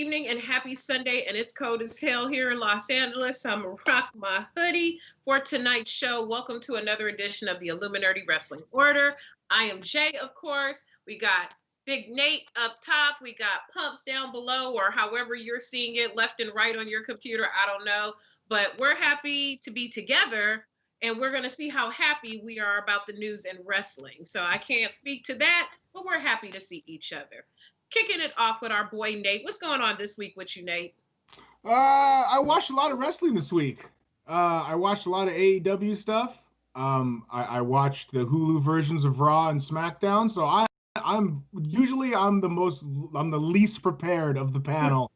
evening, and happy Sunday. And it's cold as hell here in Los Angeles. I'm going to rock my hoodie for tonight's show. Welcome to another edition of the Illuminati Wrestling Order. I am Jay, of course. We got Big Nate up top. We got Pumps down below, or however you're seeing it, left and right on your computer. I don't know. But we're happy to be together, and we're going to see how happy we are about the news and wrestling. So I can't speak to that, but we're happy to see each other. Kicking it off with our boy Nate. What's going on this week with you, Nate? I watched a lot of wrestling this week. I watched a lot of AEW stuff. I watched the Hulu versions of Raw and SmackDown. So I'm the least prepared of the panel.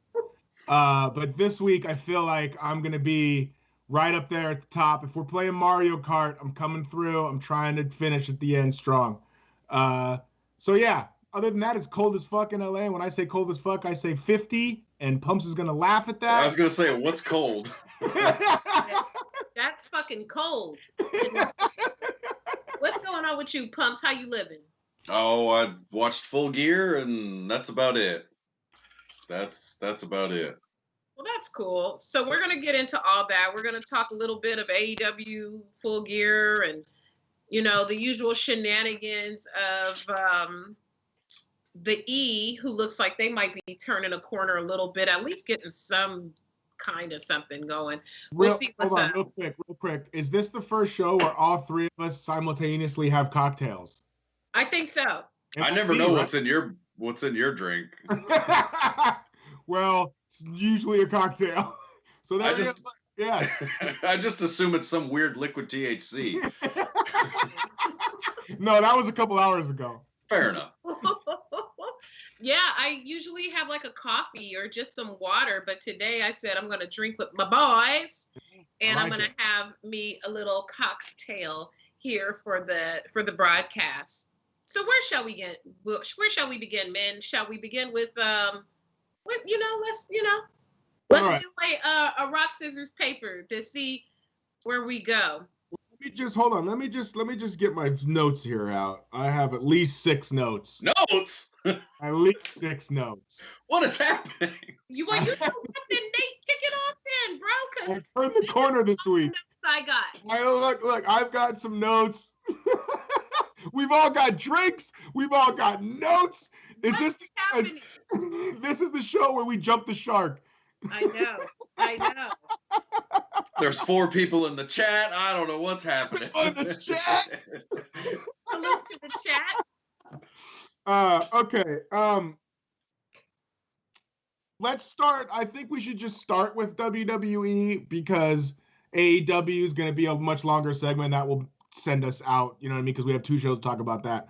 But this week I feel like I'm gonna be right up there at the top. If we're playing Mario Kart, I'm coming through. I'm trying to finish at the end strong. So yeah. Other than that, it's cold as fuck in LA. And when I say cold as fuck, I say 50. And Pumps is going to laugh at that. I was going to say, what's cold? That's fucking cold. What's going on with you, Pumps? How you living? Oh, I watched Full Gear, and that's about it. That's about it. Well, that's cool. So we're going to get into all that. We're going to talk a little bit of AEW, Full Gear, and, you know, the usual shenanigans of... the E, who looks like they might be turning a corner a little bit, at least getting some kind of something going. We'll see what's up. Real quick. Is this the first show where all three of us simultaneously have cocktails? I think so. I never know what's in your drink. Well, it's usually a cocktail. So that I just assume it's some weird liquid THC. No, that was a couple hours ago. Fair enough. Yeah, I usually have like a coffee or just some water, but today I said I'm going to drink with my boys, and I'm going to have me a little cocktail here for the broadcast. So where shall we begin, men? Shall we begin with let's do a rock scissors paper to see where we go. Let me just get my notes here out. I have at least 6 notes. Notes? At least 6 notes. What is happening? You then, Nate, kick it off then, bro. Cause I turned the corner this week. I got. Look, I've got some notes. We've all got drinks. We've all got notes. This is the show where we jump the shark. I know. There's 4 people in the chat. I don't know what's happening. In the chat. Hello to the chat. Okay. Let's start. I think we should just start with WWE because AEW is going to be a much longer segment that will send us out. You know what I mean? Because we have 2 shows to talk about that.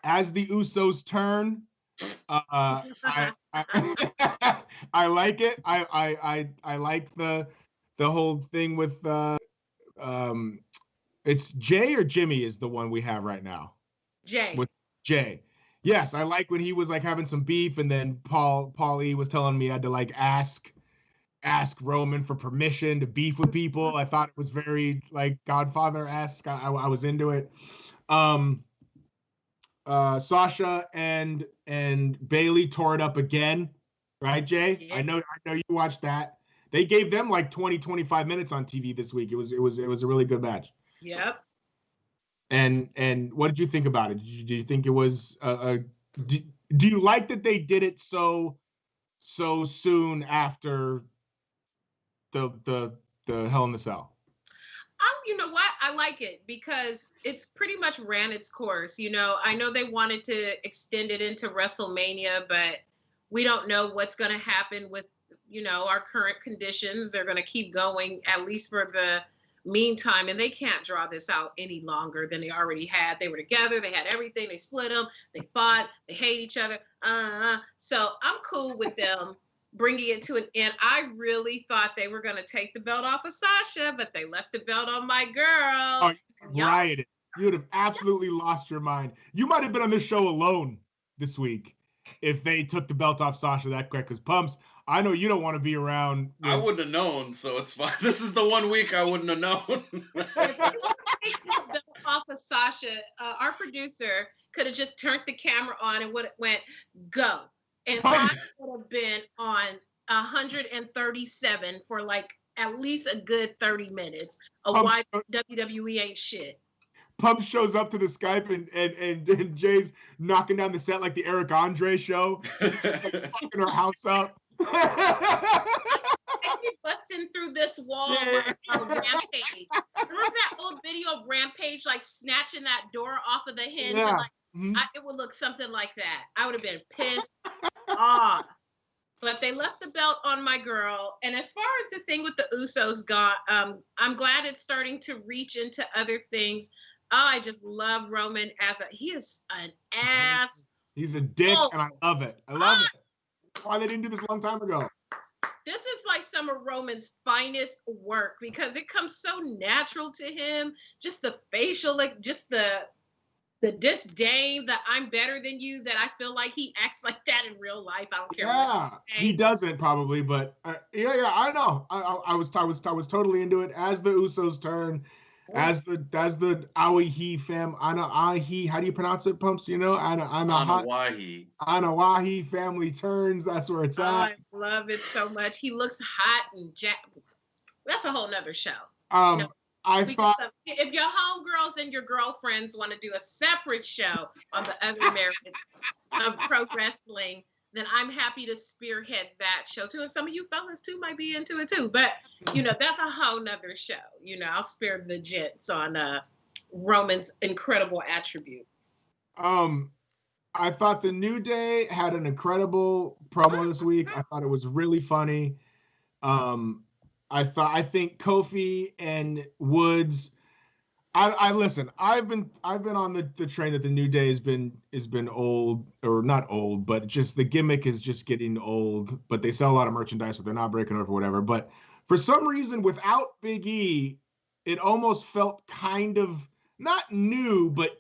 As the Usos turn, I like it. I like the whole thing with it's Jay or Jimmy is the one we have right now. Jay. With Jay. Yes, I like when he was like having some beef, and then Paul E was telling me I had to like ask Roman for permission to beef with people. I thought it was very like Godfather-esque. I was into it. Sasha and Bailey tore it up again, right, Jay? Yeah. I know you watched that. They gave them like 20-25 minutes on TV this week. It was a really good match. Yep. And what did you think about it? Do you think it was do you like that they did it so soon after the Hell in the Cell? You know what? I like it because it's pretty much ran its course. You know, I know they wanted to extend it into WrestleMania, but we don't know what's going to happen with, you know, our current conditions. They're going to keep going at least for the meantime, and they can't draw this out any longer than they already had. They were together. They had everything. They split them. They fought. They hate each other. So I'm cool with them bringing it to an end. I really thought they were going to take the belt off of Sasha, but they left the belt on my girl. Oh, rioted. You would have absolutely lost your mind. You might have been on this show alone this week if they took the belt off Sasha that quick. Because Pumps, I know you don't want to be around. I wouldn't have known, so it's fine. This is the one week I wouldn't have known. If they take the belt off of Sasha, our producer could have just turned the camera on and went, go. And I would have been on 137 for like at least a good 30 minutes of why WWE ain't shit. Pump shows up to the Skype and Jay's knocking down the set like the Eric Andre show. She's like fucking her house up. I keep busting through this wall like Rampage. Remember that old video of Rampage like snatching that door off of the hinge? Yeah. And, like, it would look something like that. I would have been pissed off. But they left the belt on my girl. And as far as the thing with the Usos got, I'm glad it's starting to reach into other things. Oh, I just love Roman he is an ass. He's a dick, and I love it. I love it. That's why they didn't do this a long time ago. This is like some of Roman's finest work because it comes so natural to him. Just the facial, like just the disdain that I'm better than you, that I feel like he acts like that in real life. I don't care. Yeah, he doesn't probably, but yeah, I know. I was totally into it as the Usos turn. As the Awahi fam, Anawahi, how do you pronounce it, Pumps? You know, Anawahi. Anawahi family turns. That's where it's at. I love it so much. He looks hot and that's a whole nother show. I thought if your homegirls and your girlfriends want to do a separate show on the other merits of pro wrestling, then I'm happy to spearhead that show too. And some of you fellas too might be into it too. But that's a whole nother show. I'll spare the gents on Roman's incredible attributes. I thought the New Day had an incredible promo this week. I thought it was really funny. I think Kofi and Woods. I listen. I've been on the train that the New Day has been old, or not old, but just the gimmick is just getting old. But they sell a lot of merchandise, so they're not breaking up or whatever. But for some reason, without Big E, it almost felt kind of not new, but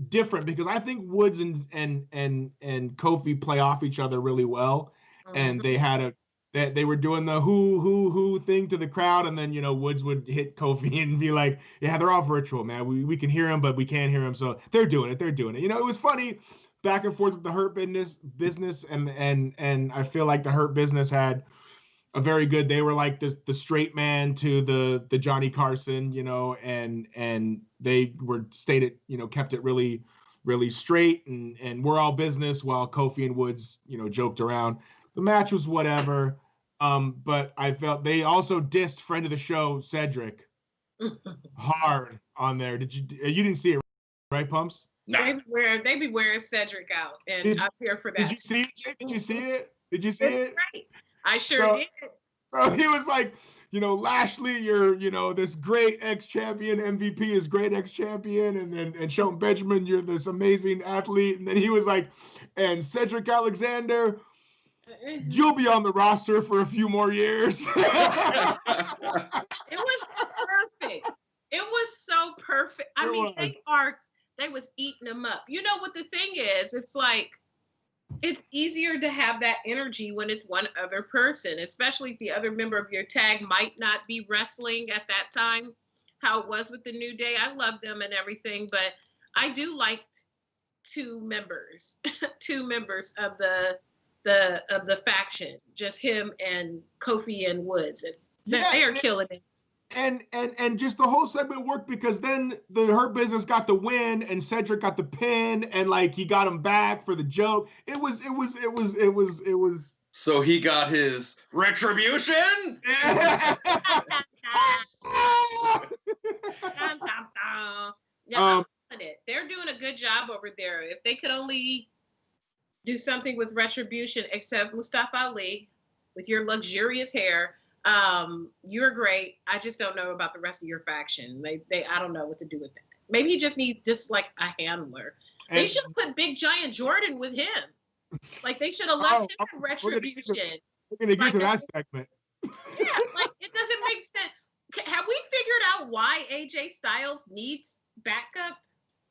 different, because I think Woods and Kofi play off each other really well, and they had they were doing the who thing to the crowd, and then Woods would hit Kofi and be like, yeah, they're all virtual, man. We can hear him, but we can't hear him, so they're doing it. It was funny back and forth with the Hurt business, and I feel like the Hurt Business had a very good. They were like the straight man to the Johnny Carson, and they were kept it really, really straight, and we're all business, while Kofi and Woods, joked around. The match was whatever, but I felt they also dissed friend of the show Cedric hard on there. You didn't see it, right, Pumps? No. They be wearing Cedric out, and I'm here for that. Did you see it, Jake? Did you see it? Did you see it? Right. I sure did. So he was like, Lashley, you're, this great ex-champion. MVP is great ex-champion. And Shelton Benjamin, you're this amazing athlete. And then he was like, and Cedric Alexander, you'll be on the roster for a few more years. It was perfect. It was so perfect. I mean, they was eating them up. You know what the thing is? It's like, it's easier to have that energy when it's one other person, especially if the other member of your tag might not be wrestling at that time, how it was with the New Day. I love them and everything, but I do like two members of the faction, just him and Kofi and Woods. And they are killing it. And just the whole segment worked, because then the Hurt Business got the win and Cedric got the pin, and like he got him back for the joke. It was. So he got his retribution. They're doing a good job over there. If they could only do something with retribution, except Mustafa Ali, with your luxurious hair. You're great. I just don't know about the rest of your faction. I don't know what to do with that. Maybe he just needs just like a handler. They should have put Big Giant Jordan with him. Like they should have left him in retribution. We're gonna get to that segment. Yeah, like it doesn't make sense. Have we figured out why AJ Styles needs backup?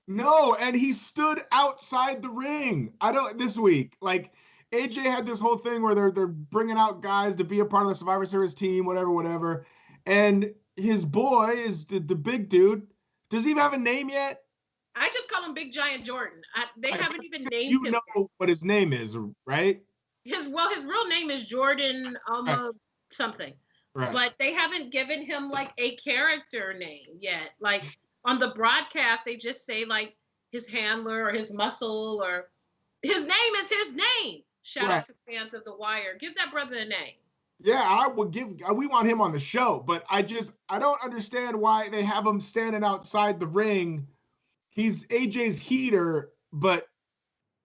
No, and he stood outside the ring. This week. Like, AJ had this whole thing where they're bringing out guys to be a part of the Survivor Series team, whatever. And his boy is the big dude. Does he even have a name yet? I just call him Big Giant Jordan. They haven't even named him. You know what his name is, right? his real name is Jordan Right. something. Right. But they haven't given him like a character name yet. Like on the broadcast, they just say like his handler or his muscle or his name is his name. Shout Right. out to fans of The Wire. Give that brother a name. Yeah, I would give. We want him on the show, but I don't understand why they have him standing outside the ring. He's AJ's heater, but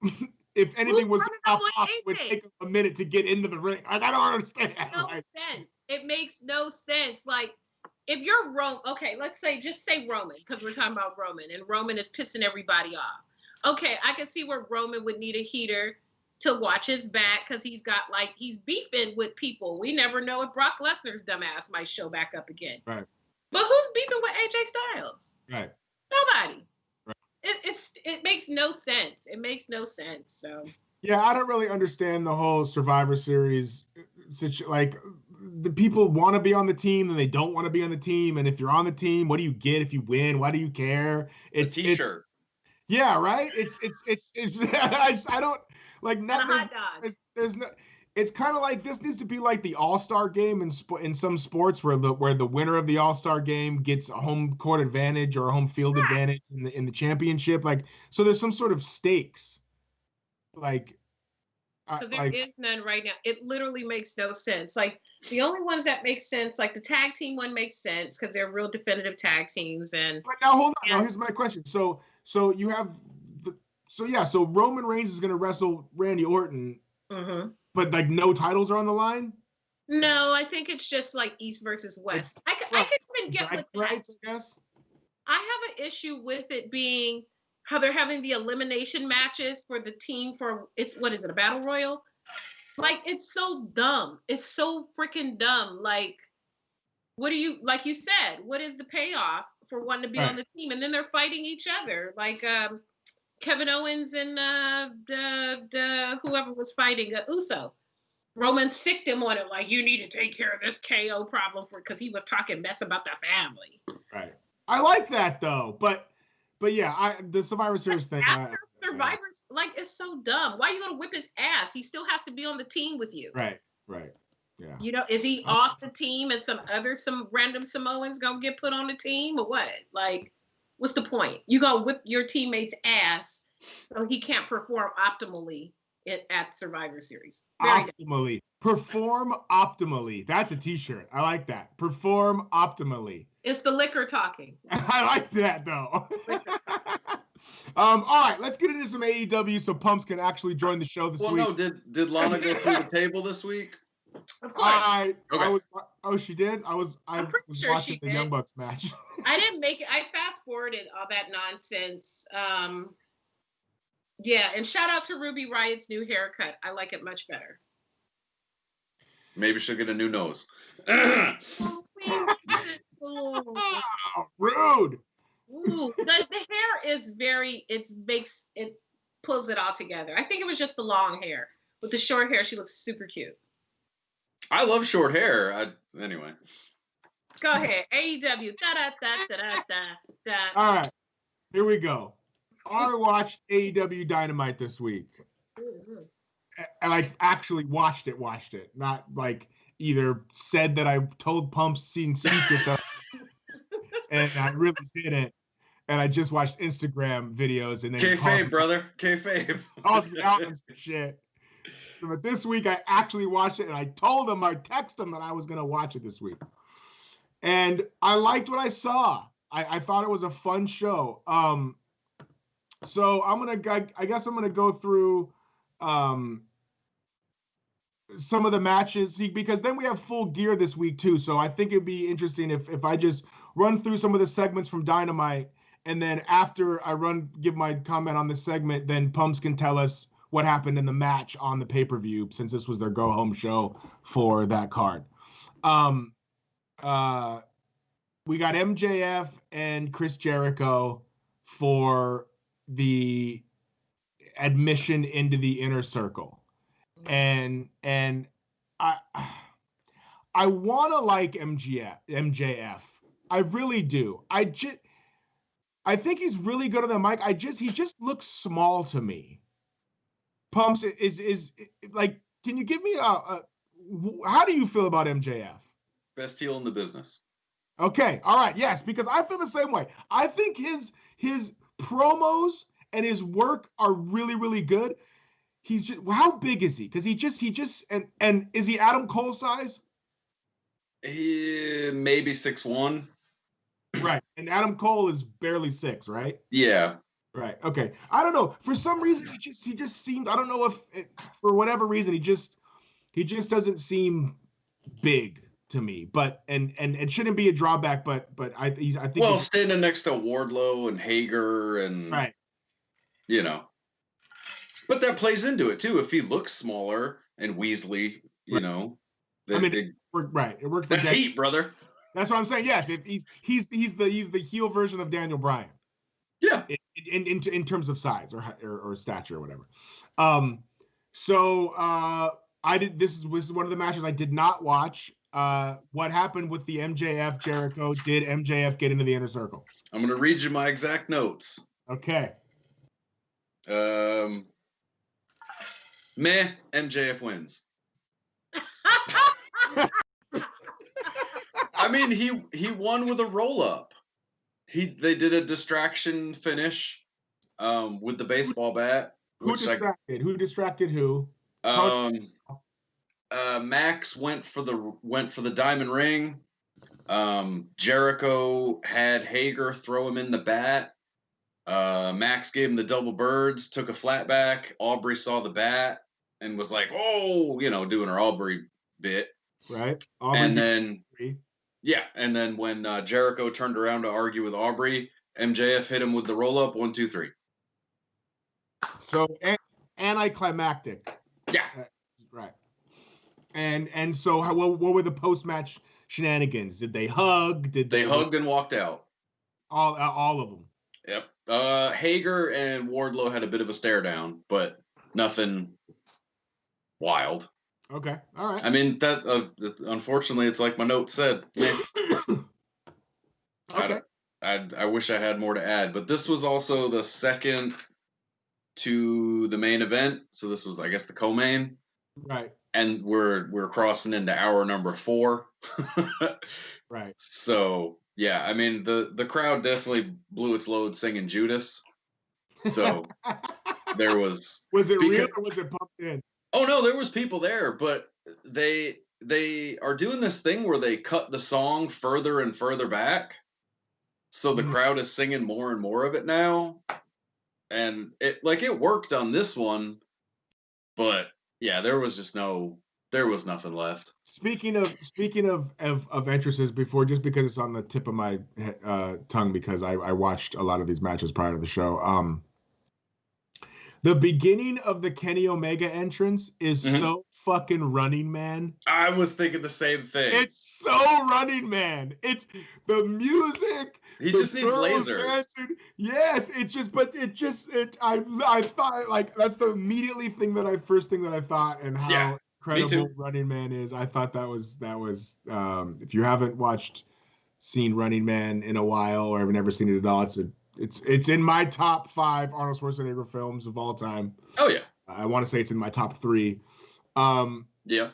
if Who's anything was to running up pop on off, it would AJ? take him a minute to get into the ring. Like, I don't understand. No Like, sense. It makes no sense. Like if you're Roman, okay, let's say just say Roman because we're talking about Roman and Roman is pissing everybody off. Okay, I can see where Roman would need a heater to watch his back because he's beefing with people. We never know if Brock Lesnar's dumbass might show back up again. right. But who's beefing with AJ Styles? Right. Nobody. Right. It makes no sense. It makes no sense. So Yeah, I don't really understand the whole Survivor Series. Like, the people want to be on the team and they don't want to be on the team. And if you're on the team, what do you get if you win? Why do you care? It's T-shirt. Yeah, right. It's I don't like and a nothing. hot dog. There's no. It's kind of like this needs to be like the All-Star game in some sports where the winner of the All-Star game gets a home court advantage or a home field advantage in the championship. Like, so there's some sort of stakes. Like, Because there is none right now. It literally makes no sense. Like the only ones that make sense, like the tag team one makes sense because they're real definitive tag teams. And but now hold on. Now here's my question. So you have so Roman Reigns is going to wrestle Randy Orton, but like no titles are on the line. No, I think it's just like East versus West. I could even get with that. Rights, I guess. I have an issue with it being how they're having the elimination matches for the team for what is it, a battle royal? Like it's so dumb. It's so freaking dumb. Like, what do you like you said, what is the payoff for wanting to be on the team? And then they're fighting each other. Like Kevin Owens and whoever was fighting Uso. Roman sicked him on it, like you need to take care of this KO problem because he was talking mess about the family. Right. I like that though, but yeah, the Survivor Series thing. After Survivor's, like it's so dumb. Why are you gonna whip his ass? He still has to be on the team with you. Right. Yeah. You know, is he off the team and some random Samoans gonna get put on the team or what? Like, what's the point? You gonna whip your teammate's ass so he can't perform optimally at Survivor Series. Optimally. Perform optimally. That's a t-shirt. I like that. Perform optimally. It's the liquor talking. I like that though. All right, let's get into some AEW so Pumps can actually join the show this week. Well, no, did Lana go through the table this week? Of course. She did? I was sure watching the Young Bucks match. I didn't make it. I fast forwarded all that nonsense. Yeah, and shout out to Ruby Riot's new haircut. I like it much better. Maybe she'll get a new nose. Rude. Ooh, the hair is it pulls it all together. I think it was just the long hair. With the short hair, she looks super cute. I love short hair. Anyway. Go ahead. AEW. All right. Here we go. I watched AEW Dynamite this week. And I actually watched it. Not like either said that I told Pumps seen secret and I really didn't. And I just watched Instagram videos and then Kayfabe, brother. Kayfabe. Calls me out and shit. So but this week I actually watched it and I texted him that I was gonna watch it this week. And I liked what I saw. I thought it was a fun show. So I guess I'm gonna go through some of the matches, because then we have Full Gear this week too. So I think it'd be interesting if I just run through some of the segments from Dynamite, and then after I give my comment on the segment, then Pumps can tell us what happened in the match on the pay-per-view, since this was their go-home show for that card. We got MJF and Chris Jericho for the admission into the Inner Circle. And I want to like MJF. I really do. I think he's really good on the mic. He just looks small to me. Pumps is like, can you give me how do you feel about MJF? Best heel in the business. Okay, all right, yes, because I feel the same way. I think his promos and his work are really, really good. He's just, how big is he? Because he just and is he Adam Cole size? Maybe 6'1". Right, and Adam Cole is barely 6, right? Yeah. Right. Okay. I don't know. For some reason, he just seemed. I don't know if for whatever reason he just doesn't seem big to me. But and it shouldn't be a drawback. But I think. Well, standing next to Wardlow and Hager and right. But that plays into it too. If he looks smaller and Weasley, Right. I mean, it worked, right. It worked for that's heat, brother. That's what I'm saying. Yes, if he's the heel version of Daniel Bryan. Yeah. In terms of size or stature or whatever. So I did. This was one of the matches I did not watch. What happened with the MJF Jericho? Did MJF get into the inner circle? I'm gonna read you my exact notes. Okay. Meh. MJF wins. I mean, he won with a roll up. They did a distraction finish with the baseball bat. Who distracted who? Max went for the diamond ring. Jericho had Hager throw him in the bat. Max gave him the double birds, took a flat back. Aubrey saw the bat and was like, "Oh," doing her Aubrey bit. Right. And then when Jericho turned around to argue with Aubrey, MJF hit him with the roll up 1, 2, 3. So anticlimactic. Yeah. Right. And so what were the post match shenanigans? Did they hug? Did they hugged and walked out? All of them. Yep. Hager and Wardlow had a bit of a stare down, but nothing wild. Okay. All right. I mean, that unfortunately, it's like my note said. Okay. I wish I had more to add, but this was also the second to the main event, so this was, I guess, the co-main. Right. And we're crossing into hour number 4. Right. So yeah, I mean the crowd definitely blew its load singing Judas. So there was. Was it real or was it pumped in? Oh no, there was people there, but they are doing this thing where they cut the song further and further back, so the crowd is singing more and more of it now, and it worked on this one, but yeah, there was nothing left. Speaking of entrances, before, just because it's on the tip of my tongue, because I watched a lot of these matches prior to the show. The beginning of the Kenny Omega entrance is so fucking Running Man. I was thinking the same thing. It's so Running Man. It's the music. He just needs lasers. Dancing. Yes, I thought, like, that's the first thing that I thought, and how incredible Running Man is. I thought that was if you haven't seen Running Man in a while, or have never seen it at all, it's in my top 5 Arnold Schwarzenegger films of all time. Oh yeah. I want to say it's in my top 3. Yeah.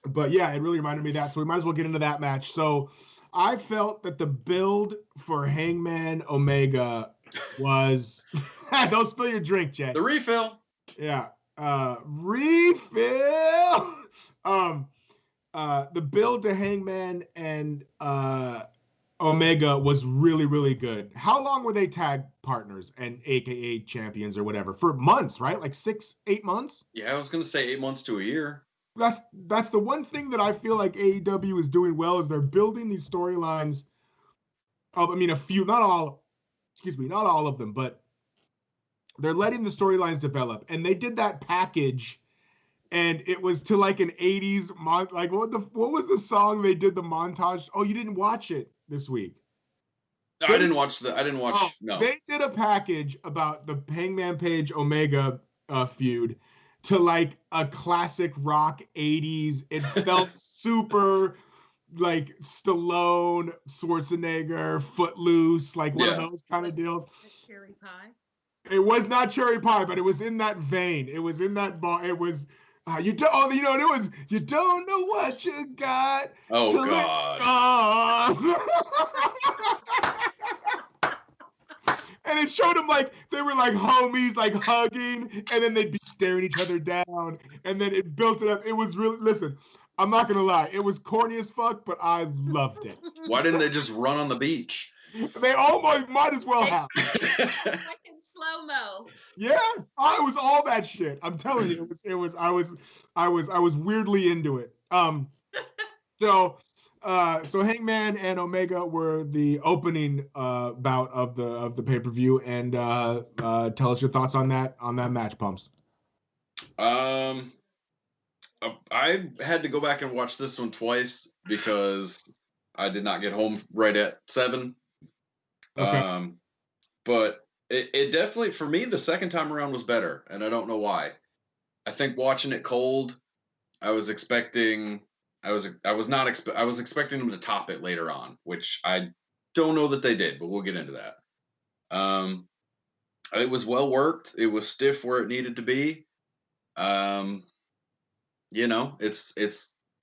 But yeah, it really reminded me of that. So we might as well get into that match. So I felt that the build for Hangman Omega was don't spill your drink, Jay. The refill. Yeah. Refill. The build to Hangman and Omega was really, really good. How long were they tag partners and AKA champions or whatever? For months, right? Like 6-8 months? Yeah, I was gonna say 8 months to a year. That's the one thing that I feel like AEW is doing well, is they're building these storylines. A few, not all of them, but they're letting the storylines develop. And they did that package, and it was to like an 80s like what was the song they did the montage? Oh, you didn't watch it this week. I didn't watch. No. They did a package about the Hangman Page Omega feud to like a classic rock 80s. It felt super like Stallone, Schwarzenegger, Footloose, like one of those kind of deals. Cherry pie. It was not cherry pie, but it was in that vein. It was in that ball. It was You don't. Oh, you know what it was? You don't know what you got Oh till it's God. gone. And it showed them like they were like homies, like hugging, and then they'd be staring each other down, and then it built it up. It was really. Listen, I'm not gonna lie, it was corny as fuck, but I loved it. Why didn't they just run on the beach? They almost might as well have. Like in slow mo. Yeah, I was all that shit. I'm telling you, I was weirdly into it. So Hangman and Omega were the opening bout of the pay-per-view, and tell us your thoughts on that match, Pumps. I had to go back and watch this one twice because I did not get home right at 7. Okay. But it definitely, for me, the second time around was better, and I don't know why. I think watching it cold, I was expecting I was expecting them to top it later on, which I don't know that they did, but we'll get into that. It was well worked. It was stiff where it needed to be.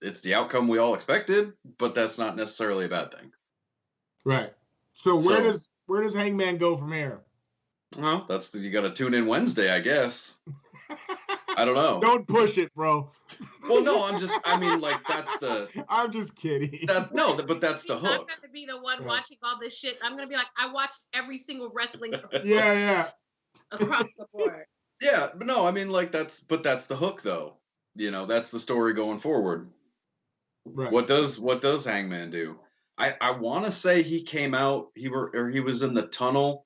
It's the outcome we all expected, but that's not necessarily a bad thing. Right. So where So- does Hangman go from here? Well, you got to tune in Wednesday, I guess. I don't know. Don't push it, bro. Well, no, that's the. I'm just kidding. But that's the I'm hook. gonna be the one watching all this shit. I'm gonna be like, I watched every single wrestling Yeah. across the board. Yeah, but no, that's the hook though. That's the story going forward. Right. What does Hangman do? I want to say he came out. He was in the tunnel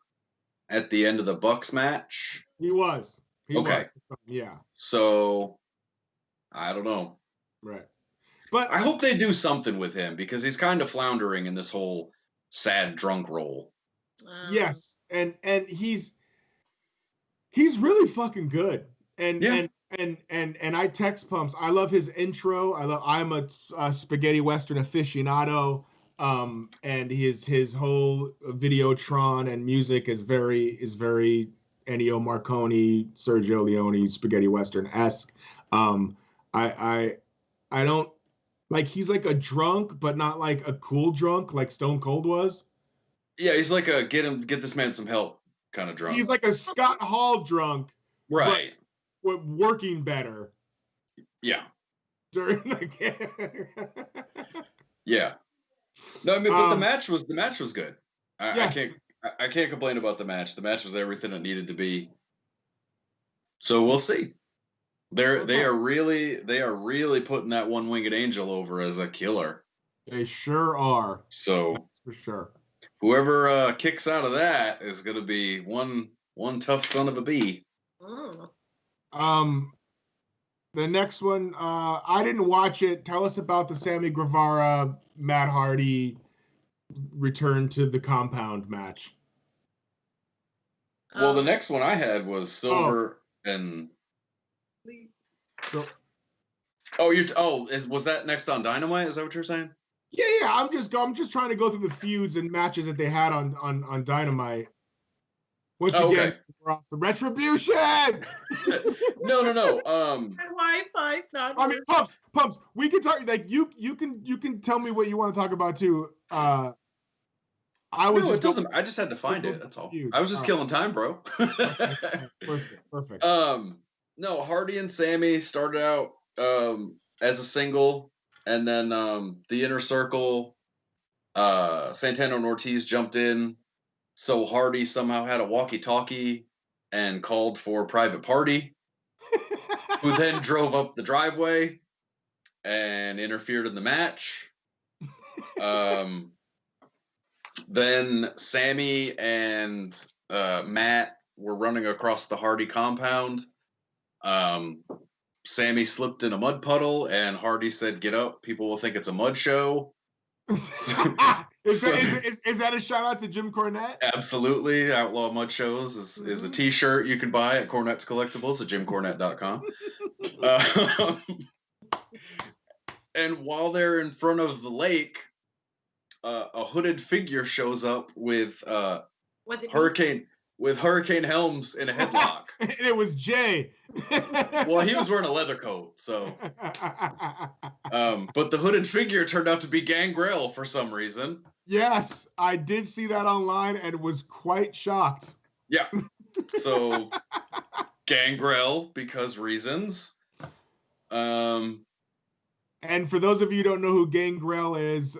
at the end of the Bucks match. He was. Okay. Yeah. So I don't know. Right. But I hope they do something with him because he's kind of floundering in this whole sad drunk role. Yes, and he's really fucking good. And Yeah. and I text Pumps. I love his intro. I'm a spaghetti western aficionado. And his whole Videotron and music is very Ennio Morricone, Sergio Leone spaghetti western esque. I don't like, he's like a drunk, but not like a cool drunk like Stone Cold was. Yeah, he's like a get this man some help kind of drunk. He's like a Scott Hall drunk, right? But working better. Yeah. During the yeah. No, but the match was good. Yes. I can't complain about the match. The match was everything it needed to be. So we'll see. They are really putting that one-winged angel over as a killer. They sure are. So that's for sure. Whoever kicks out of that is going to be one tough son of a bee. The next one, I didn't watch it. Tell us about the Sammy Guevara, Matt Hardy return to the compound match. Well, the next one I had was Silver and. So. Was that next on Dynamite? Is that what you're saying? Yeah. I'm just trying to go through the feuds and matches that they had on Dynamite. Once again, we're off the Retribution. No. My Wi-Fi's not. I mean, Pumps. We can talk. Like you can tell me what you want to talk about too. I just had to find it. That's all. I was just killing time, bro. Perfect. No, Hardy and Sammy started out as a single, and then the Inner Circle, Santana and Ortiz jumped in. So Hardy somehow had a walkie-talkie and called for Private Party, who then drove up the driveway and interfered in the match. Then Sammy and Matt were running across the Hardy compound. Sammy slipped in a mud puddle, and Hardy said, "Get up, people will think it's a mud show." Is that a shout out to Jim Cornette? Absolutely. Outlaw Mud Shows is a t-shirt you can buy at Cornette's Collectibles at jimcornette.com. And while they're in front of the lake, a hooded figure shows up with Hurricane with Hurricane Helms in a headlock. And it was Jay. Well, he was wearing a leather coat, so. But the hooded figure turned out to be Gangrel for some reason. Yes, I did see that online and was quite shocked. Yeah. So Gangrel, because reasons. And for those of you who don't know who Gangrel is,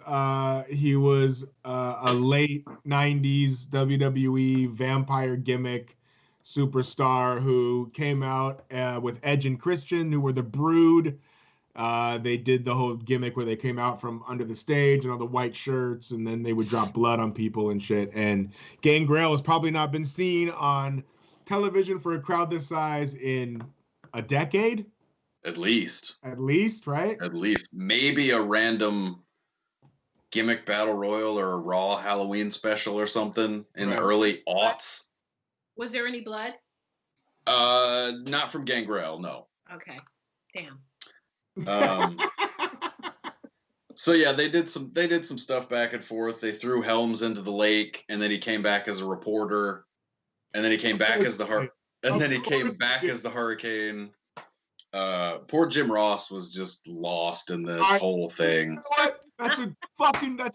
he was a late 90s WWE vampire gimmick superstar who came out with Edge and Christian, who were the Brood. They did the whole gimmick where they came out from under the stage and all the white shirts, and then they would drop blood on people and shit. And Gangrel has probably not been seen on television for a crowd this size in a decade. At least, right? At least. Maybe a random gimmick battle royal or a Raw Halloween special or something in the early aughts. Was there any blood? Not from Gangrel, no. Okay. Damn. So yeah, they did some stuff back and forth. They threw Helms into the lake, and then he came back as a reporter, and then he came back as the Hurricane. Poor Jim Ross was just lost in this whole thing. You know what? That's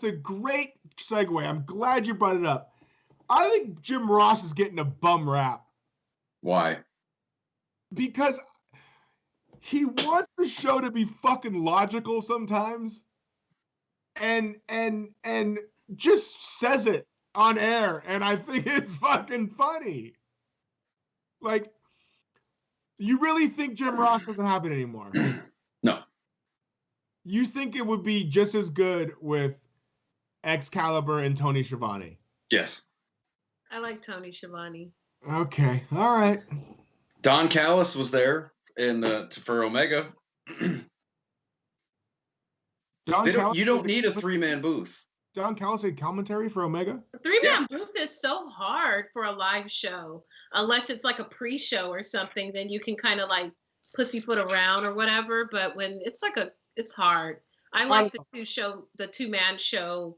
a great segue. I'm glad you brought it up. I think Jim Ross is getting a bum rap. Why? Because he wants the show to be fucking logical sometimes, and just says it on air, and I think it's fucking funny. Like, you really think Jim Ross doesn't have it anymore? No. You think it would be just as good with Excalibur and Tony Schiavone? Yes. I like Tony Schiavone. Okay, all right. Don Callis was there for Omega. You don't need a 3-man booth. Don Callis did commentary for Omega? A 3-man booth is so hard for a live show. Unless it's like a pre-show or something, then you can kind of like pussyfoot around or whatever. But when it's it's hard. I like the 2-man show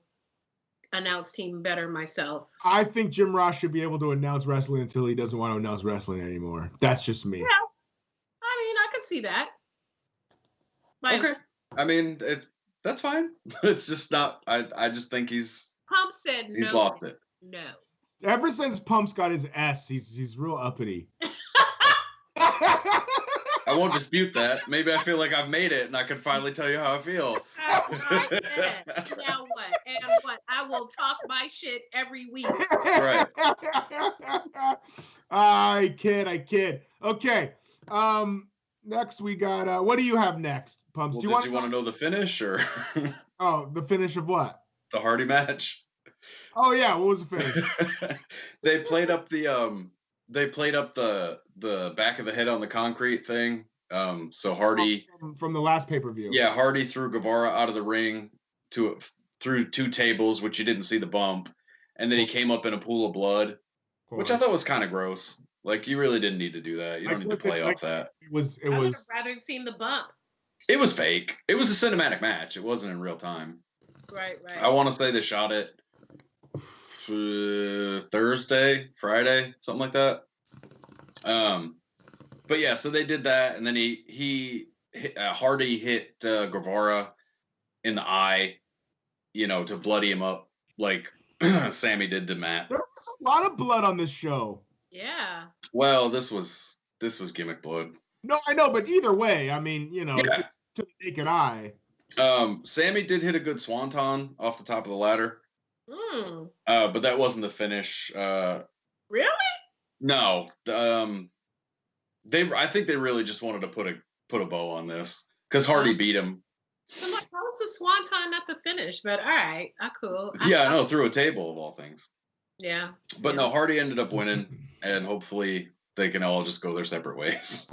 announce team better myself. I think Jim Ross should be able to announce wrestling until he doesn't want to announce wrestling anymore. That's just me. Yeah. I mean, I could see that. Okay. I mean, that's fine. It's just not. I just think he's lost it. No. Ever since Pump's got his S, he's real uppity. I won't dispute that. Maybe I feel like I've made it, and I can finally tell you how I feel. Now what? And what? I will talk my shit every week. Right. I kid. Okay. Next we got. What do you have next, Pumps? Well, do you want to know the finish or? Oh, the finish of what? The Hardy match. Oh yeah, what was the finish? They played up the back of the head on the concrete thing. So Hardy from the last pay-per-view. Yeah, Hardy threw Guevara out of the ring through 2 tables, which you didn't see the bump, and then he came up in a pool of blood, which I thought was kind of gross. Like, you really didn't need to do that. You don't need to play off that. It was. I would have rather seen the bump. It was fake. It was a cinematic match. It wasn't in real time. Right. I want to say they shot it Thursday, Friday, something like that. But yeah, so they did that, and then Hardy hit Guevara in the eye, to bloody him up like Sammy did to Matt. There was a lot of blood on this show. Yeah. Well, this was gimmick blood. No, I know, but either way, I mean, to the naked eye. Sammy did hit a good swanton off the top of the ladder. But that wasn't the finish. Really? No. I think they really just wanted to put a bow on this because Hardy beat him. I'm like, how was the swanton not the finish? But all right, cool. Yeah, I know, through a table of all things. Yeah. But no, Hardy ended up winning, and hopefully they can all just go their separate ways.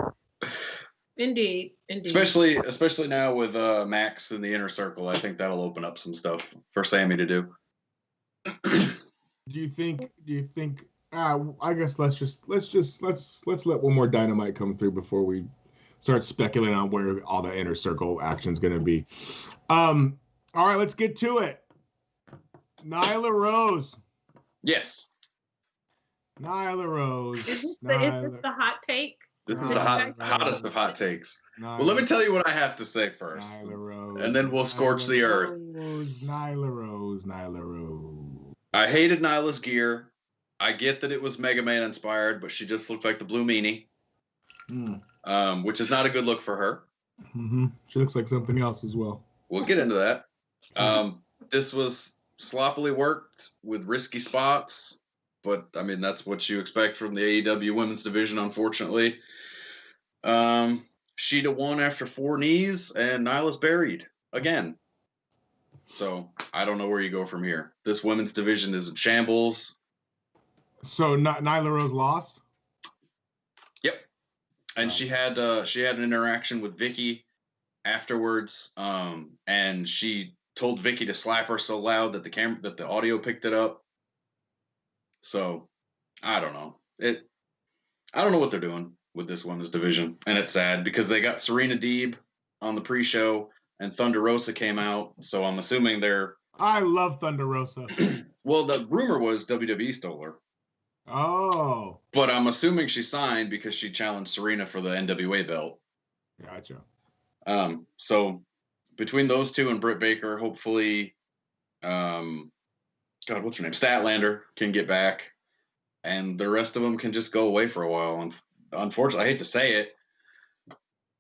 Indeed. Especially now with Max in the inner circle, I think that'll open up some stuff for Sammy to do. Do you think? I guess let's let one more Dynamite come through before we start speculating on where all the inner circle action's going to be. All right, let's get to it. Nyla Rose. Yes. Nyla Rose. Is this the hot take? This is Did the you guys hottest see of hot takes. Well, let me tell you what I have to say first, Nyla Rose, and then we'll scorch the earth. Nyla Rose. I hated Nyla's gear. I get that it was Mega Man inspired, but she just looked like the Blue Meanie, which is not a good look for her. Mm-hmm. She looks like something else as well. We'll get into that. This was sloppily worked with risky spots, but I mean that's what you expect from the AEW Women's Division, unfortunately. Sheeta won after 4 knees, and Nyla's buried again. So I don't know where you go from here. This women's division is in shambles. So Nyla Rose lost? Yep. And she had an interaction with Vicky afterwards, and she told Vicky to slap her so loud that the audio picked it up. So I don't know. I don't know what they're doing with this women's division, and it's sad because they got Serena Deeb on the pre-show, and Thunder Rosa came out, so I'm assuming they're. I love Thunder Rosa. Well, the rumor was WWE stole her. Oh. But I'm assuming she signed because she challenged Serena for the NWA belt. Gotcha. So between those two and Britt Baker, hopefully, God, what's her name? Statlander can get back, and the rest of them can just go away for a while. And unfortunately, I hate to say it,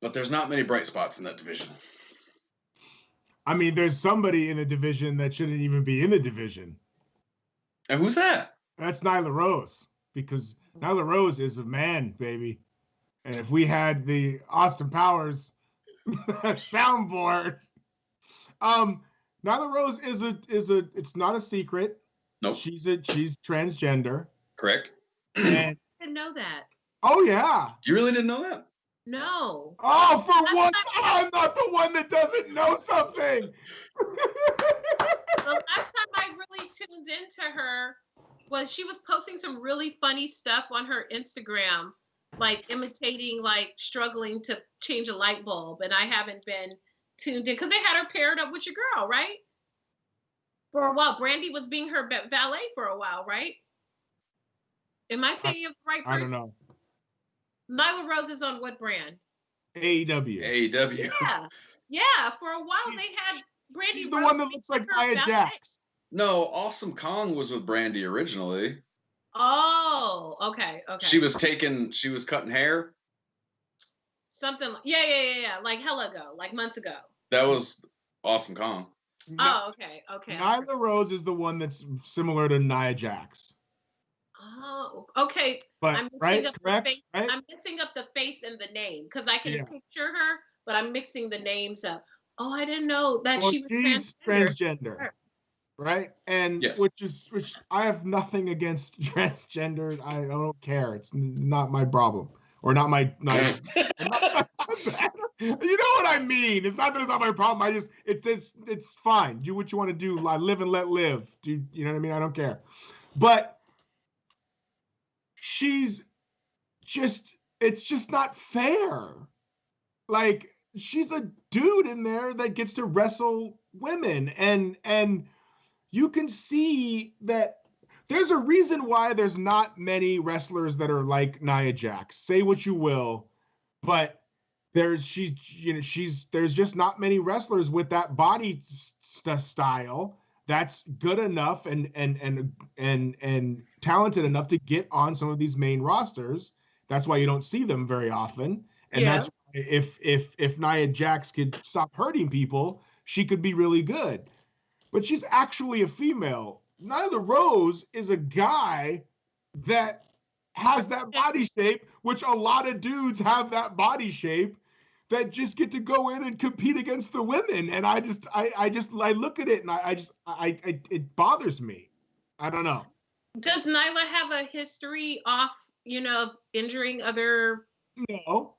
but there's not many bright spots in that division. I mean, there's somebody in the division that shouldn't even be in the division. And who's that? That's Nyla Rose, because Nyla Rose is a man, baby. And if we had the Austin Powers soundboard, Nyla Rose is a it's not a secret. Nope. She's transgender. Correct. And I didn't know that. Oh yeah. You really didn't know that? No. Oh, for once, I'm not the one that doesn't know something. The last time I really tuned into her was she was posting some really funny stuff on her Instagram, like imitating, like struggling to change a light bulb. And I haven't been tuned in because they had her paired up with your girl, right? For a while. Brandy was being her valet for a while, right? Am I thinking of the right person? I don't know. Nyla Rose is on what brand? AEW. AEW. Yeah. For a while they had Brandy. She's the one that looks like Nia Jax. No, Awesome Kong was with Brandy originally. Oh, okay. She was cutting hair. Something. Yeah. Like hella ago, like months ago. That was Awesome Kong. Oh, okay. Nyla Rose is the one that's similar to Nia Jax. Oh, okay. But I'm right? I'm mixing up the face and the name because I can picture her, but I'm mixing the names up. Oh, I didn't know that she was transgender. Right? And yes. which I have nothing against transgender. I don't care. It's not my problem. Or not my you know what I mean? It's not that it's not my problem. It's fine. Do what you want to do. Live and let live. You know what I mean? I don't care. But it's just not fair. Like, she's a dude in there that gets to wrestle women, and you can see that there's a reason why there's not many wrestlers that are like Nia Jax. Say what you will, but there's just not many wrestlers with that body style that's good enough and talented enough to get on some of these main rosters. That's why you don't see them very often. And that's why if Nia Jax could stop hurting people, she could be really good. But she's actually a female. Nyla Rose is a guy that has that body shape, which a lot of dudes have that body shape, that just get to go in and compete against the women. And I look at it and it bothers me. I don't know. Does Nyla have a history of injuring other? No.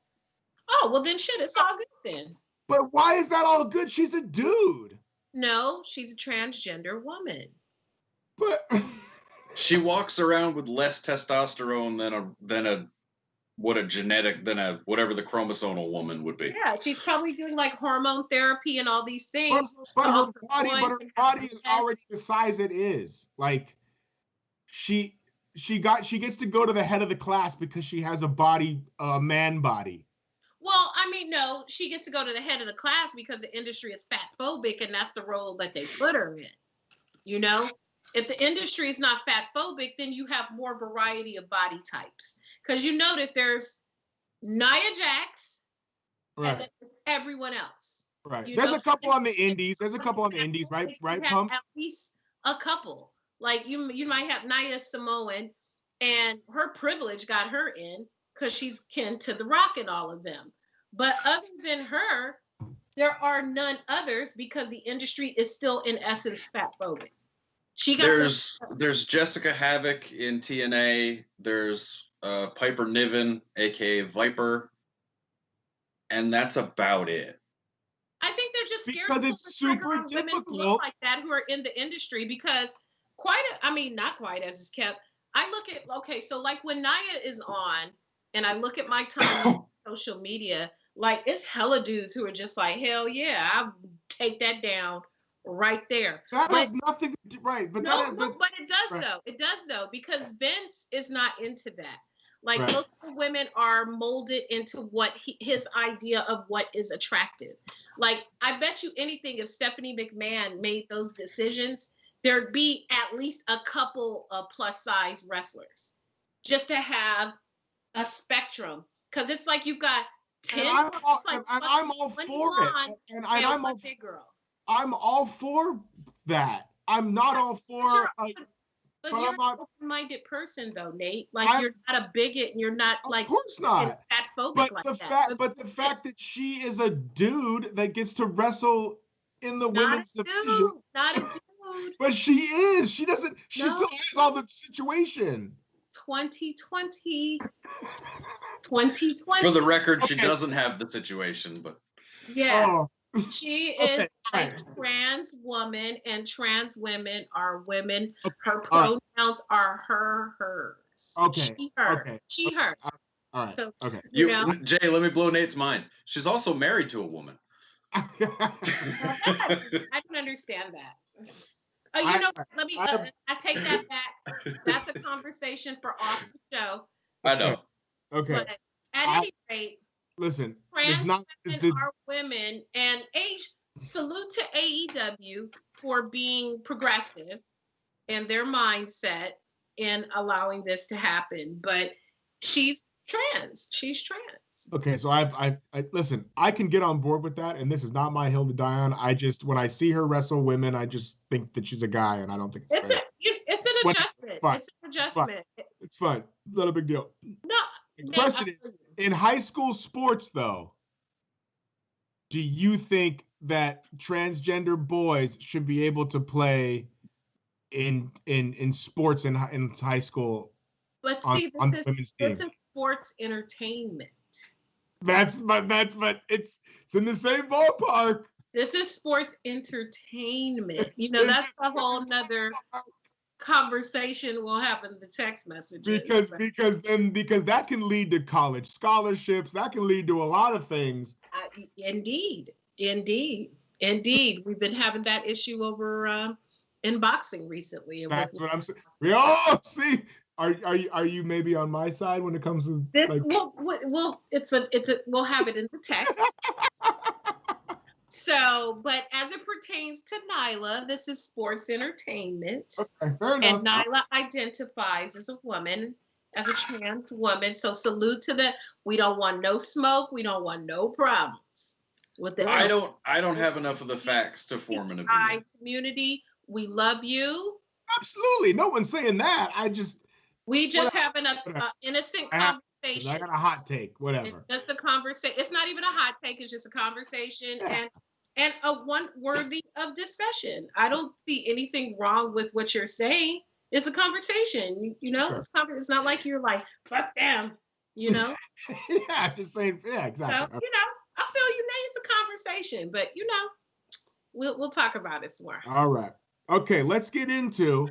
Oh, well then shit, it's all good then. But why is that all good? She's a dude. No, she's a transgender woman. But she walks around with less testosterone than whatever the chromosomal woman would be. Yeah, she's probably doing like hormone therapy and all these things. But her body is already the size it is. Like, she she gets to go to the head of the class because she has a body, a man body. Well, I mean, no, she gets to go to the head of the class because the industry is fat phobic, and that's the role that they put her in. You know, if the industry is not fat phobic, then you have more variety of body types. Because you notice there's Nia Jax, Right. and then everyone else. Right. You There's know, a couple on the indies. There's a couple on the indies, right? you Right, have Pump? at least a couple. Like you might have Nia Samoan, and her privilege got her in because she's kin to The Rock and all of them. But other than her, there are none others because the industry is still in essence fat phobic. She got there's Jessica Havoc in TNA. There's Piper Niven, aka Viper, and that's about it. I think they're just scared Because to it's pull the trigger super on women who difficult. look like that who are in the industry because not quite as is kept. I look at so like when Nia is on and I look at my time on social media, like it's hella dudes who are just like, hell yeah, I'll take that down right there. That has nothing to do, right? But but it does right. though. It does though because Vince is not into that. Like Right. most of the women are molded into what his idea of what is attractive. Like I bet you anything if Stephanie McMahon made those decisions, there'd be at least a couple of plus size wrestlers just to have a spectrum. Because it's like you've got 10 and I'm all for it. And I'm all big girl. I'm all for that. I'm not all for But but you're I'm not an open-minded person, though, Nate. Like you're not a bigot, and you're not of like course not. fat phobic But like the that. fact, the fact that she is a dude that gets to wrestle in the women's division, not a dude. But she is. She doesn't. She still has all the situation. 2020. For the record, she doesn't have the situation, but yeah. She is a trans woman, and trans women are women. Her pronouns are her, hers. Okay. She, her. She, her. All right. So, okay. Jay, let me blow Nate's mind. She's also married to a woman. I can understand that. Let me. I take that back. That's a conversation for off the show. I know. Okay. But at any rate, listen, trans women are women, and salute to AEW for being progressive in their mindset in allowing this to happen. But she's trans. She's trans. Okay, so I listen. I can get on board with that, and this is not my hill to die on. I just when I see her wrestle women, I just think that she's a guy, and I don't think it's fair. It's an adjustment. It's an adjustment. It's fine. Not a big deal. No. The question is, in high school sports, though, do you think that transgender boys should be able to play in sports in high school? But see, this is sports entertainment. But it's in the same ballpark. This is sports entertainment. That's a whole nother conversation we'll have in the text messages. Because that can lead to college scholarships. That can lead to a lot of things. Indeed. We've been having that issue over in boxing recently. That's what I'm saying. Oh, see. Are you maybe on my side when it comes to this? Like, we'll have it in the text. So, but as it pertains to Nyla, this is sports entertainment. Okay, fair enough. And Nyla identifies as a woman, as a trans woman. So salute to that. We don't want no smoke. We don't want no problems with the. I don't have enough of the facts to form an opinion. Community, we love you. Absolutely, no one's saying that. We just have an innocent conversation. I got a hot take, whatever. It's just a conversation. It's not even a hot take. It's just a conversation and a one worthy of discussion. I don't see anything wrong with what you're saying. It's a conversation. Sure. It's not like you're like, fuck them, Yeah, I'm just saying, yeah, exactly. So, I feel you know it's a conversation, but we'll talk about it more. All right. Okay, let's get into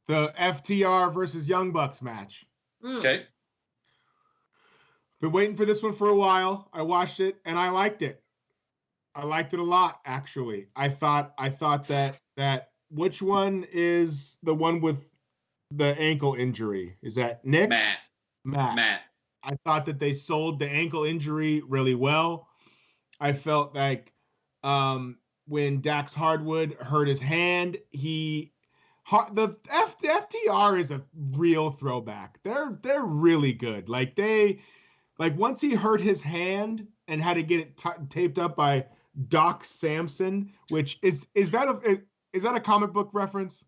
the FTR versus Young Bucks match. Okay. Been waiting for this one for a while. I watched it and I liked it. I liked it a lot, actually. I thought that which one is the one with the ankle injury? Is that Nick? Matt. Matt. I thought that they sold the ankle injury really well. I felt like when Dax Hardwood hurt his hand, the FTR is a real throwback. They're really good. Like once he hurt his hand and had to get it taped up by Doc Samson, which is that a comic book reference?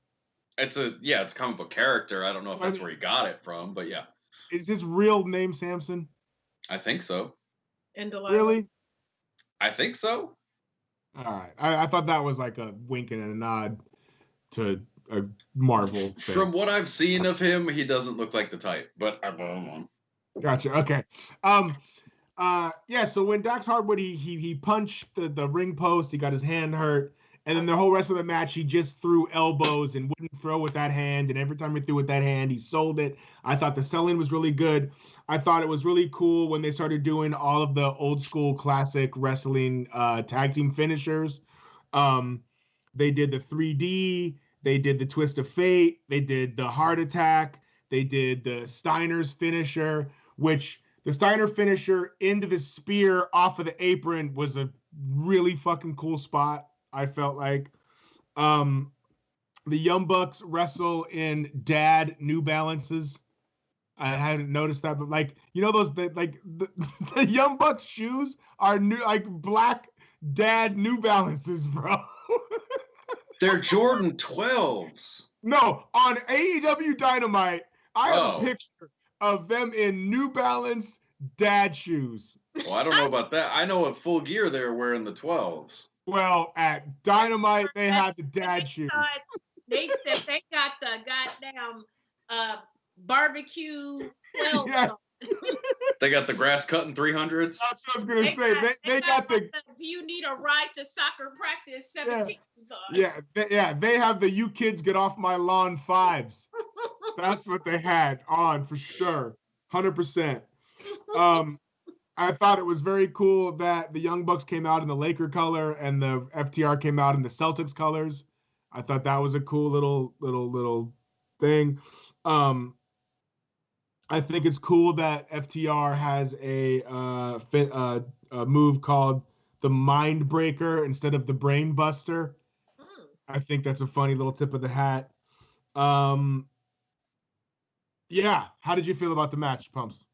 It's a comic book character. I don't know if that's where he got it from, but yeah. Is his real name Samson? I think so. And Delilah. Really? I think so. All right. I thought that was like a wink and a nod to a Marvel thing. From what I've seen of him, he doesn't look like the type, but I don't know. Gotcha. Okay. Yeah, so when Dax Hardwood he punched the ring post, he got his hand hurt, and then the whole rest of the match he just threw elbows and wouldn't throw with that hand, and every time he threw with that hand, he sold it. I thought the selling was really good. I thought it was really cool when they started doing all of the old school classic wrestling tag team finishers. They did the 3D, they did the Twist of Fate, they did the Heart Attack, they did the Steiner's finisher, which the Steiner finisher into the spear off of the apron was a really fucking cool spot, I felt like. The Young Bucks wrestle in dad New Balances. I hadn't noticed that, but like, you know, the Young Bucks shoes are new, like black dad New Balances, bro. They're Jordan 12s. No, on AEW Dynamite, I have a picture of them in New Balance dad shoes. Well, I don't know about that. I know at Full Gear they were wearing the 12s. Well, at Dynamite, they had the dad shoes. They said they got the goddamn barbecue 12s. Yeah. They got the grass cutting 300s. That's what I was going to say. They got the do you need a ride to soccer practice 17s on? Yeah, they have the you kids get off my lawn 5s. That's what they had on for sure. 100%. I thought it was very cool that the Young Bucks came out in the Laker color and the FTR came out in the Celtics colors. I thought that was a cool little thing. I think it's cool that FTR has a move called the Mind Breaker instead of the Brain Buster. I think that's a funny little tip of the hat. Yeah, how did you feel about the match, Pumps?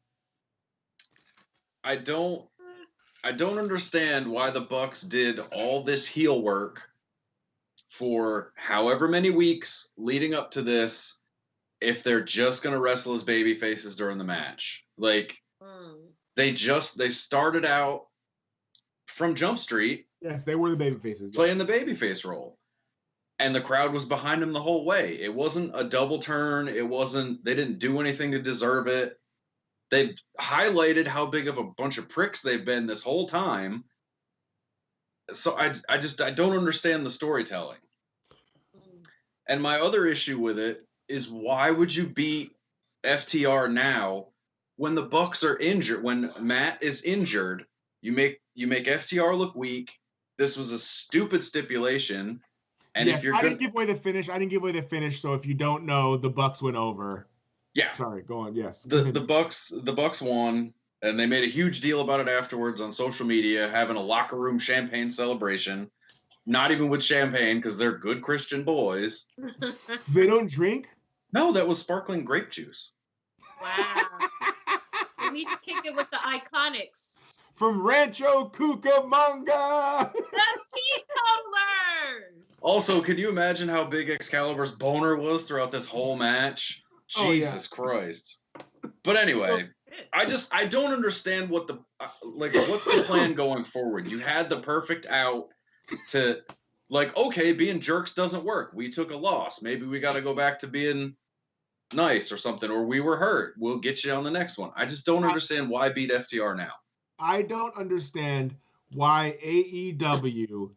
I don't understand why the Bucks did all this heel work for however many weeks leading up to this if they're just going to wrestle as baby faces during the match. Like, they started out from Jump Street. Yes, they were the baby faces. Playing the babyface role. And the crowd was behind them the whole way. It wasn't a double turn. They didn't do anything to deserve it. They highlighted how big of a bunch of pricks they've been this whole time. So I don't understand the storytelling. And my other issue with it is, why would you beat FTR now when the Bucks are injured? When Matt is injured, you make FTR look weak. This was a stupid stipulation. And yes, if you're I didn't give away the finish. So if you don't know, the Bucks went over. Yeah. Sorry, go on. Yes. The Bucks won, and they made a huge deal about it afterwards on social media, having a locker room champagne celebration. Not even with champagne, because they're good Christian boys. They don't drink? No, that was sparkling grape juice. Wow. We need to kick it with the Iconics. From Rancho Cucamonga. The Teetotalers. Also, can you imagine how big Excalibur's boner was throughout this whole match? Jesus Christ. But anyway, I don't understand what's the plan going forward? You had the perfect out to, like, okay, being jerks doesn't work. We took a loss. Maybe we got to go back to being nice or something, or we were hurt. We'll get you on the next one. I just don't understand why beat FTR now. I don't understand why AEW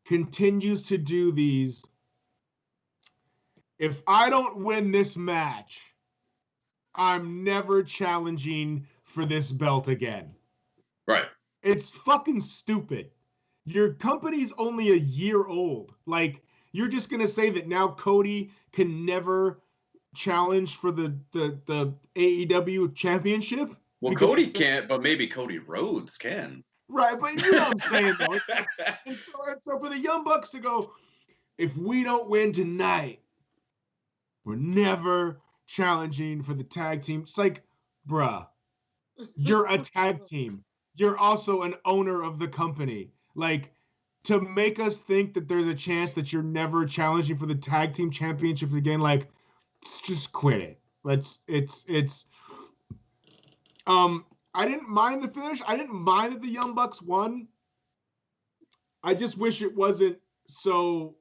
continues to do these. If I don't win this match, I'm never challenging for this belt again. Right. It's fucking stupid. Your company's only a year old. Like, you're just going to say that now Cody can never challenge for the AEW championship. Well, Cody can't, but maybe Cody Rhodes can. Right, but you know what I'm saying, though. And so for the Young Bucks to go, if we don't win tonight, we're never challenging for the tag team. It's like, bruh, you're a tag team. You're also an owner of the company. Like, to make us think that there's a chance that you're never challenging for the tag team championship again, like, just quit it. I didn't mind the finish. I didn't mind that the Young Bucks won. I just wish it wasn't so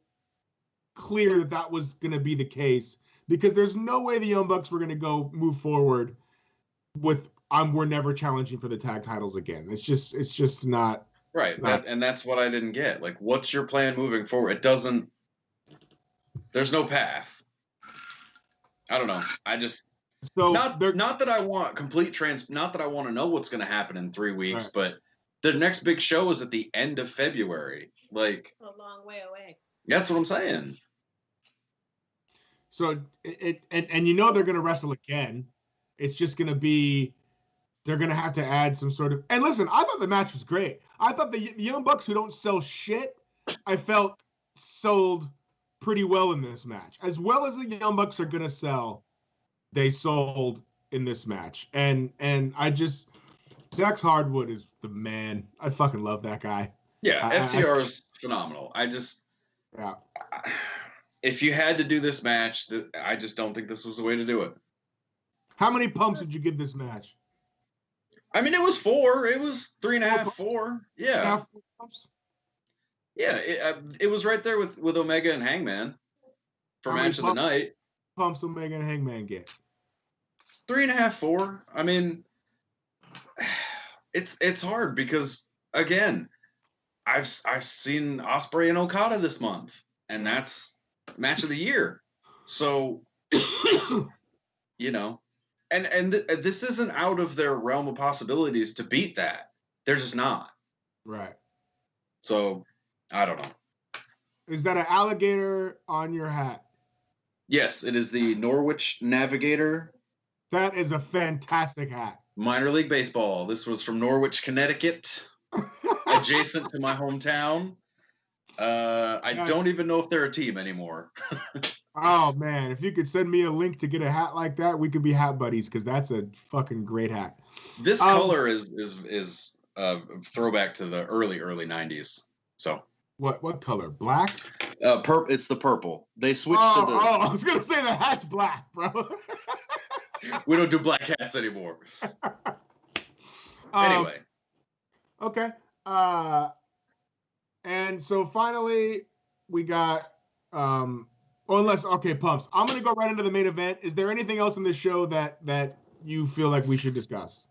clear that that was going to be the case, because there's no way the Young Bucks were going to go move forward with we're never challenging for the tag titles again. It's just not right. And that's what I didn't get. Like, what's your plan moving forward? It doesn't. There's no path. I don't know. I just not that I want complete not that I want to know what's going to happen in 3 weeks, right. But the next big show is at the end of February. Like, a long way away. That's what I'm saying. So and you know they're going to wrestle again. It's just going to be, they're going to have to add some sort of. And listen, I thought the match was great. I thought the Young Bucks, who don't sell shit, I felt sold pretty well in this match. As well as the Young Bucks are going to sell, they sold in this match. And I just, Dax Hardwood is the man. I fucking love that guy. Yeah, FTR is phenomenal. Yeah. If you had to do this match, I just don't think this was the way to do it. How many pumps would you give this match? I mean, it was 4. It was 3.5, 4. Yeah. 4 pumps? Yeah, it was right there with Omega and Hangman for match of the night. Pumps Omega and Hangman get? 3.5, 4. I mean, it's hard because, again, I've seen Ospreay and Okada this month, and that's match of the year. So, you know, and this isn't out of their realm of possibilities to beat that. They're just not. Right. So, I don't know. Is that an alligator on your hat? Yes, it is the Norwich Navigator. That is a fantastic hat. Minor League Baseball. This was from Norwich, Connecticut, adjacent to my hometown. I don't even know if they're a team anymore. Oh man, if you could send me a link to get a hat like that, we could be hat buddies, because that's a fucking great hat. This color is throwback to the early 90s. So what color? Black? It's the purple. They switched to the. Oh, I was gonna say the hat's black, bro. We don't do black hats anymore. Anyway. Okay. And so finally we got Pumps. I'm gonna go right into the main event. Is there anything else in this show that you feel like we should discuss?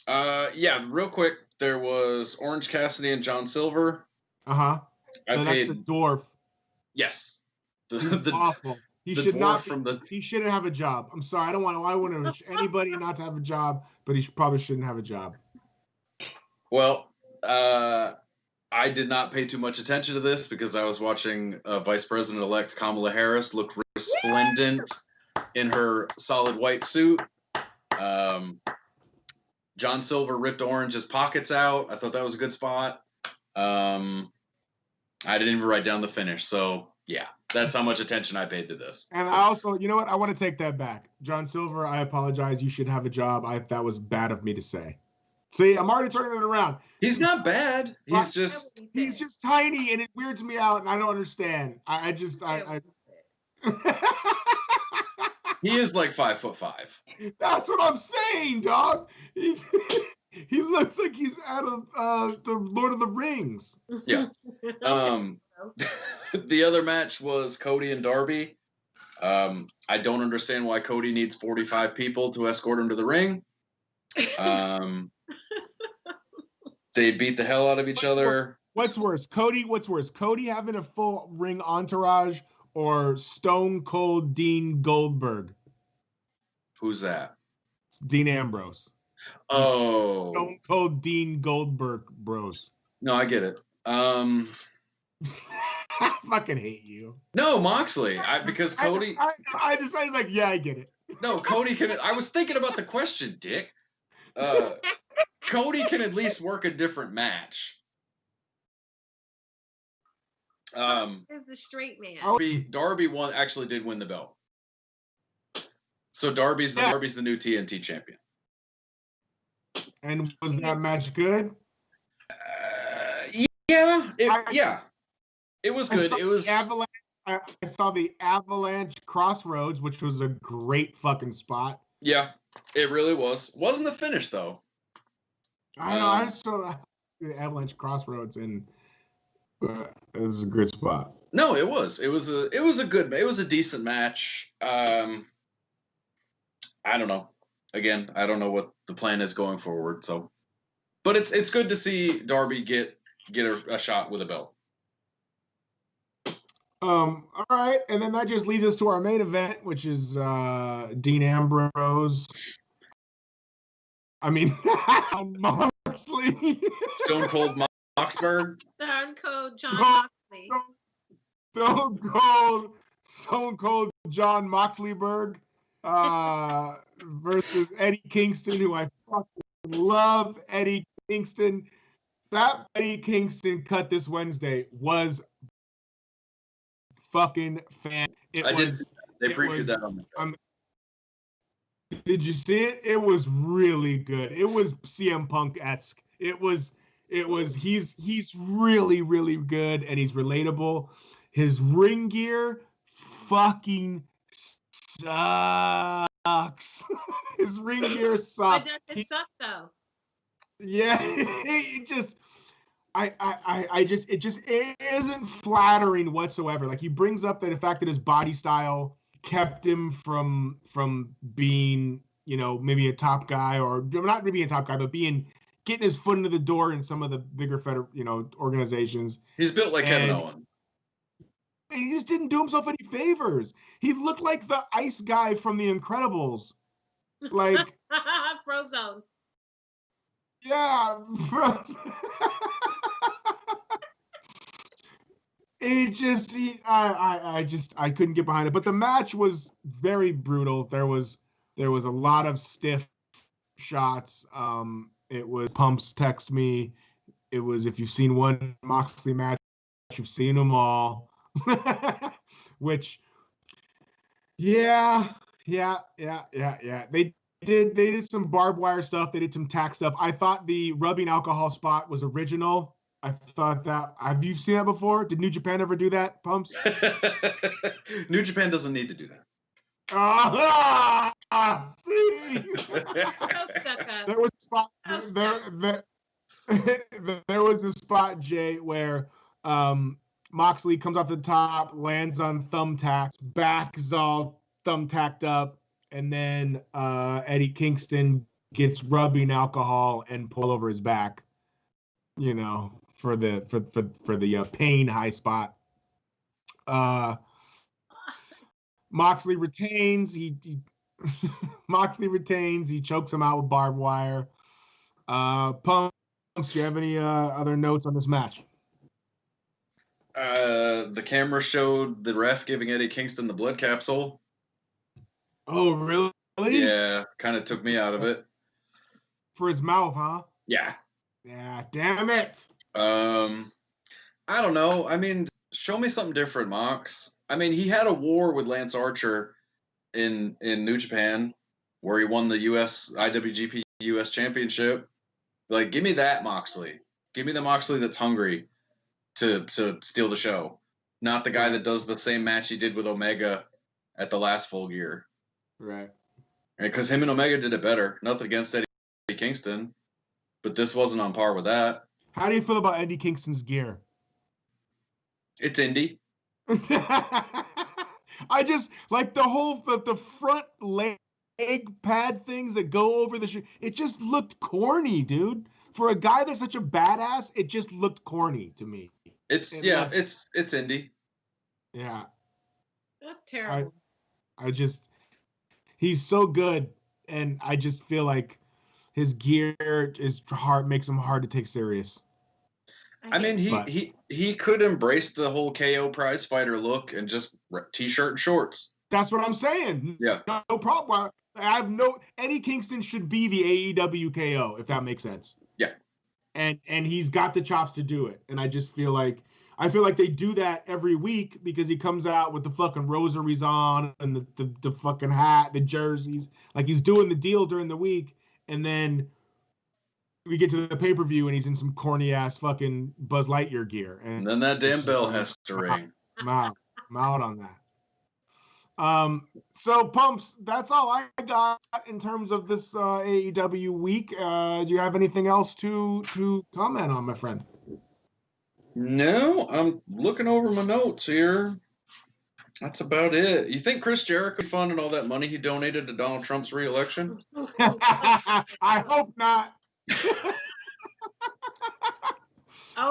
Yeah, real quick. There was Orange Cassidy and John Silver. Uh-huh. So that's the dwarf. Yes. He's awful. He should not. He shouldn't have a job. I'm sorry. I want to wish anybody not to have a job, but he probably shouldn't have a job. Well, I did not pay too much attention to this because I was watching Vice President-elect Kamala Harris look resplendent in her solid white suit. John Silver ripped Orange's pockets out. I thought that was a good spot. I didn't even write down the finish. So, yeah, that's how much attention I paid to this. And I also, you know what? I want to take that back. John Silver, I apologize. You should have a job. That was bad of me to say. See, I'm already turning it around. He's not bad. He's just tiny, and it weirds me out, and I don't understand. I He is like 5'5". That's what I'm saying, dog. He looks like he's out of the Lord of the Rings. Yeah. The other match was Cody and Darby. I don't understand why Cody needs 45 people to escort him to the ring. They beat the hell out of each other. What's worse, Cody? What's worse, Cody having a full ring entourage or Stone Cold Dean Goldberg? Who's that? Dean Ambrose. Oh. Stone Cold Dean Goldberg bros. No, I get it. I fucking hate you. No, Moxley. Because Cody. I was like, yeah, I get it. No, Cody can. I was thinking about the question, Dick. Cody can at least work a different match. Is the straight man. Darby actually did win the belt. So Darby's the new TNT champion. And was that match good? Yeah, it was good. It was. I saw the Avalanche Crossroads, which was a great fucking spot. Yeah, it really was. Wasn't the finish though. I saw the Avalanche Crossroads, and it was a good spot. No, it was. It was a decent match. I don't know. Again, I don't know what the plan is going forward. So, but it's good to see Darby get a shot with a belt. All right, and then that just leads us to our main event, which is Dean Ambrose. I mean, Moxley. Stone Cold Moxberg. Stone Cold John Moxley. Stone Cold John Moxleyberg versus Eddie Kingston, who I fucking love. Eddie Kingston. That Eddie Kingston cut this Wednesday was fucking fan. They previewed that on the show. Did you see it? It was really good. It was CM Punk-esque. It was he's really, really good, and he's relatable. His ring gear fucking sucks. His ring gear sucks. But does it suck though? Yeah, it isn't flattering whatsoever. Like, he brings up the fact that his body style kept him from being, maybe a top guy, or not maybe a top guy, but getting his foot into the door in some of the bigger organizations. He's built like Kevin Owens. And he just didn't do himself any favors. He looked like the ice guy from The Incredibles. Like Frozone. Yeah, I couldn't get behind it. But the match was very brutal. There was a lot of stiff shots. It was Pumps text me. It was, if you've seen one Moxley match, you've seen them all. Which, yeah. They did some barbed wire stuff. They did some tack stuff. I thought the rubbing alcohol spot was original. I thought that. Have you seen that before? Did New Japan ever do that, Pumps? New Japan doesn't need to do that. See? There was a spot. There was a spot, Jay, where Moxley comes off the top, lands on thumbtacks, back is all thumbtacked up. And then Eddie Kingston gets rubbing alcohol and pull over his back, for the pain high spot. Moxley retains. He Moxley retains. He chokes him out with barbed wire. Pumps, do you have any other notes on this match? The camera showed the ref giving Eddie Kingston the blood capsule. Oh, really? Yeah, kind of took me out of it. For his mouth, huh? Yeah. Yeah, damn it. I don't know. I mean, show me something different, Mox. I mean, he had a war with Lance Archer in New Japan where he won the IWGP US Championship. Like, give me that Moxley. Give me the Moxley that's hungry to steal the show. Not the guy that does the same match he did with Omega at the last Full Gear. Right. Because him and Omega did it better. Nothing against Eddie Kingston, but this wasn't on par with that. How do you feel about Eddie Kingston's gear? It's indie. I just like the front leg pad things that go over the shoe. It just looked corny, dude. For a guy that's such a badass, it just looked corny to me. It's indie. Yeah. That's terrible. He's so good, and I just feel like his gear makes him hard to take serious. I mean, But- he could embrace the whole KO prize fighter look and just t-shirt and shorts. That's what I'm saying. Yeah. No problem. I have no Eddie Kingston should be the AEW KO, if that makes sense. Yeah. And he's got the chops to do it. And I just feel like they do that every week because he comes out with the fucking rosaries on and the fucking hat, the jerseys. Like he's doing the deal during the week, and then we get to the pay-per-view and he's in some corny ass fucking Buzz Lightyear gear. And then that damn bell like, has to ring. I'm out on that. So Pumps, that's all I got in terms of this AEW week. Do you have anything else to comment on, my friend? No, I'm looking over my notes here. That's about it. You think Chris Jericho funded all that money he donated to Donald Trump's re-election? I hope not.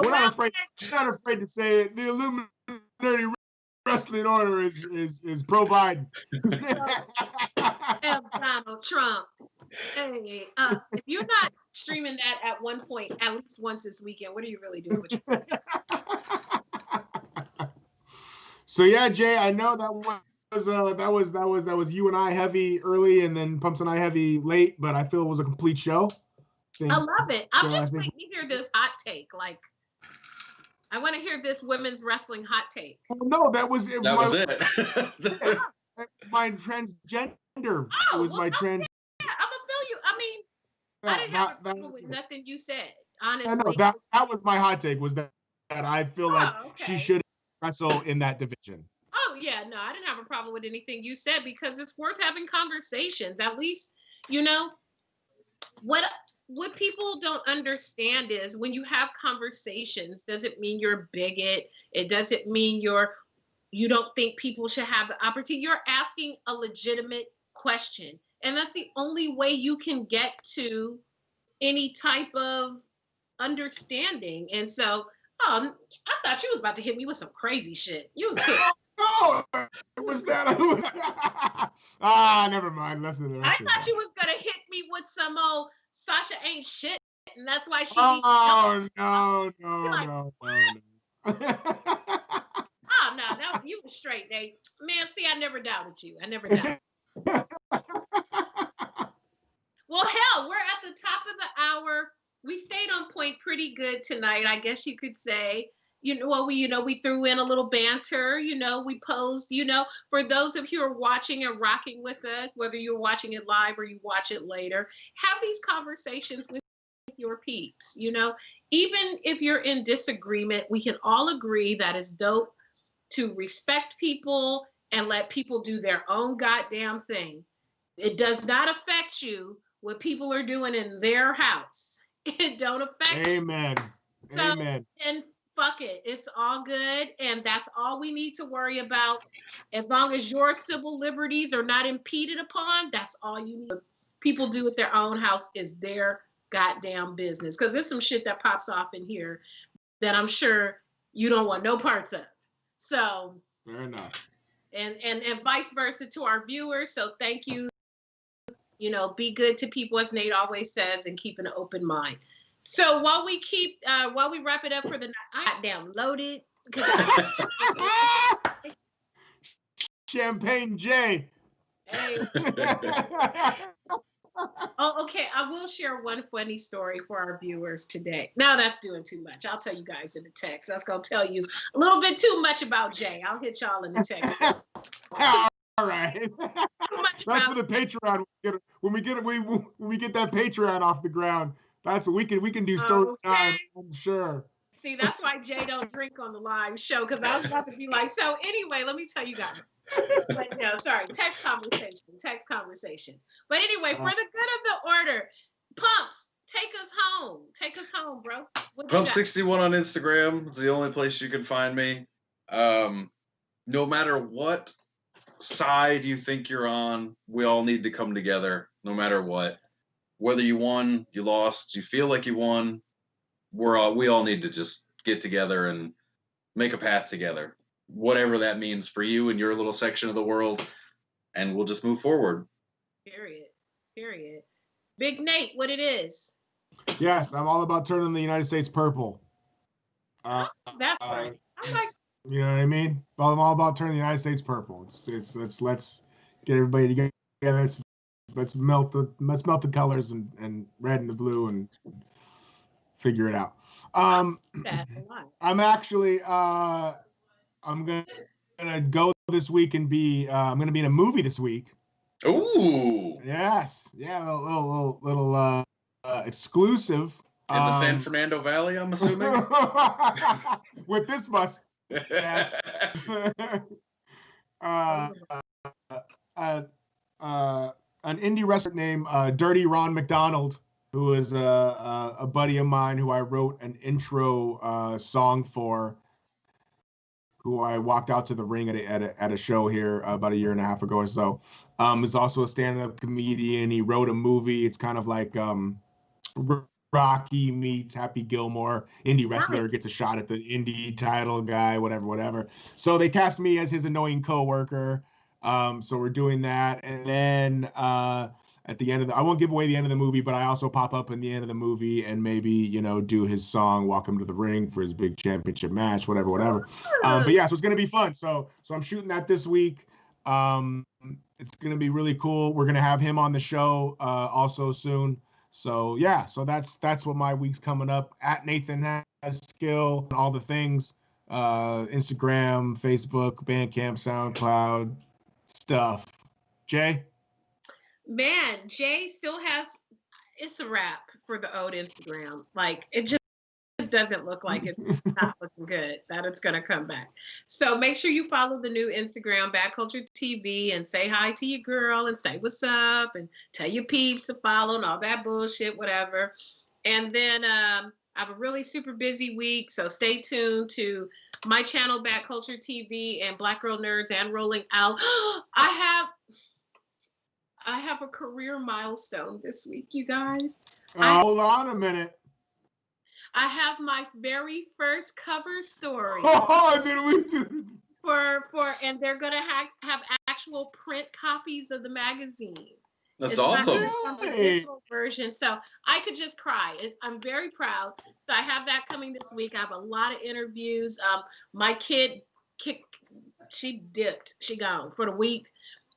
We're not afraid to say it. The Illuminati Wrestling Order is pro Biden. Donald Trump. Hey, if you're not streaming that at one point, at least once this weekend, what are you really doing with your So yeah, Jay, I know that was you and I heavy early, and then Pumps and I heavy late, but I feel it was a complete show. I love it. I'm just waiting to hear this hot take. Like, I want to hear this women's wrestling hot take. Oh, no, that was it. That was it. That's my transgender. It was my trans. Yeah, I'm gonna feel you. I mean, I didn't have a problem with nothing you said. Honestly, that was my hot take. Was that I feel like she should wrestle in that division. Oh yeah, no, I didn't have a problem with anything you said because it's worth having conversations. At least, you know, what people don't understand is when you have conversations, doesn't mean you're a bigot. It doesn't mean you don't think people should have the opportunity. You're asking a legitimate question. And that's the only way you can get to any type of understanding. And so, I thought you was about to hit me with some crazy shit. You was kidding. No, it was that. Never mind. Listen to the rest. I thought you was gonna hit me with some old Sasha ain't shit, and that's why she. Oh no. Oh no, you was straight, Nate. Man, see, I never doubted you. I never doubted. Well, hell, we're at the top of the hour. We stayed on point pretty good tonight, I guess you could say. We threw in a little banter, we posed, for those of you who are watching and rocking with us, whether you're watching it live or you watch it later, have these conversations with your peeps, even if you're in disagreement, we can all agree that it's dope to respect people and let people do their own goddamn thing. It does not affect you what people are doing in their house. It don't affect Amen. you. So, Amen. And fuck it. It's all good. And that's all we need to worry about. As long as your civil liberties are not impeded upon, that's all you need. What people do with their own house is their goddamn business. Because there's some shit that pops off in here that I'm sure you don't want no parts of. So fair enough. And vice versa to our viewers. So thank you. Be good to people, as Nate always says, and keep an open mind. So while we wrap it up for the night, I got downloaded. Champagne J. Hey. Oh, okay. I will share one funny story for our viewers today. Now that's doing too much. I'll tell you guys in the text. That's gonna tell you a little bit too much about Jay. I'll hit y'all in the text. All right. That's for the Patreon. When we get that Patreon off the ground, that's what we can do story time. I'm sure. See, that's why Jay don't drink on the live show, because I was about to be like, so anyway, let me tell you guys. But no, sorry, text conversation. But anyway, for the good of the order, Pumps, take us home, bro. Pump61 on Instagram is the only place you can find me. No matter what side you think you're on, we all need to come together, no matter what. Whether you won, you lost, you feel like you won, we all need to just get together and make a path together, whatever that means for you and your little section of the world, and we'll just move forward. Period. Big Nate, what it is? Yes, I'm all about turning the United States purple. That's right. I'm like, You know what I mean? Well, I'm all about turning the United States purple. Let's get everybody together. Let's melt the colors and red and the blue and figure it out. that a lot. I'm actually I'm gonna go this week and be I'm gonna be in a movie this week. Ooh. Yes, yeah, a little exclusive In the San Fernando Valley, I'm assuming. with this mustache. uh, uh, an indie wrestler named Dirty Ron McDonald, who is a buddy of mine who I wrote an intro song for, who I walked out to the ring at a show here about a year and a half ago or so. Is also a stand-up comedian. He wrote a movie. It's kind of like Rocky meets Happy Gilmore. Indie wrestler gets a shot at the indie title guy, whatever. So they cast me as his annoying coworker. So we're doing that, and then at the end of I won't give away the end of the movie, but I also pop up in the end of the movie and maybe do his song, walk him to the ring for his big championship match, whatever. But yeah, so it's gonna be fun. So I'm shooting that this week. It's gonna be really cool. We're gonna have him on the show also soon. So yeah, so that's what my week's coming up. At Nathan Has Skill, all the things, Instagram, Facebook, Bandcamp, SoundCloud stuff. Jay? Man, Jay still has, it's a wrap for the old Instagram. Like, it just doesn't look like it's not looking good, that it's going to come back. So make sure you follow the new Instagram, Bad Culture TV, and say hi to your girl and say what's up and tell your peeps to follow and all that bullshit, whatever. And then I have a really super busy week, so stay tuned to my channel, Bad Culture TV, and Black Girl Nerds and Rolling Out. I have a career milestone this week, you guys. Hold on a minute. I have my very first cover story. Oh, did we do? And they're gonna have actual print copies of the magazine. That's awesome. Not the digital version, so I could just cry. I'm very proud. So I have that coming this week. I have a lot of interviews. My kid she dipped. She gone for the week.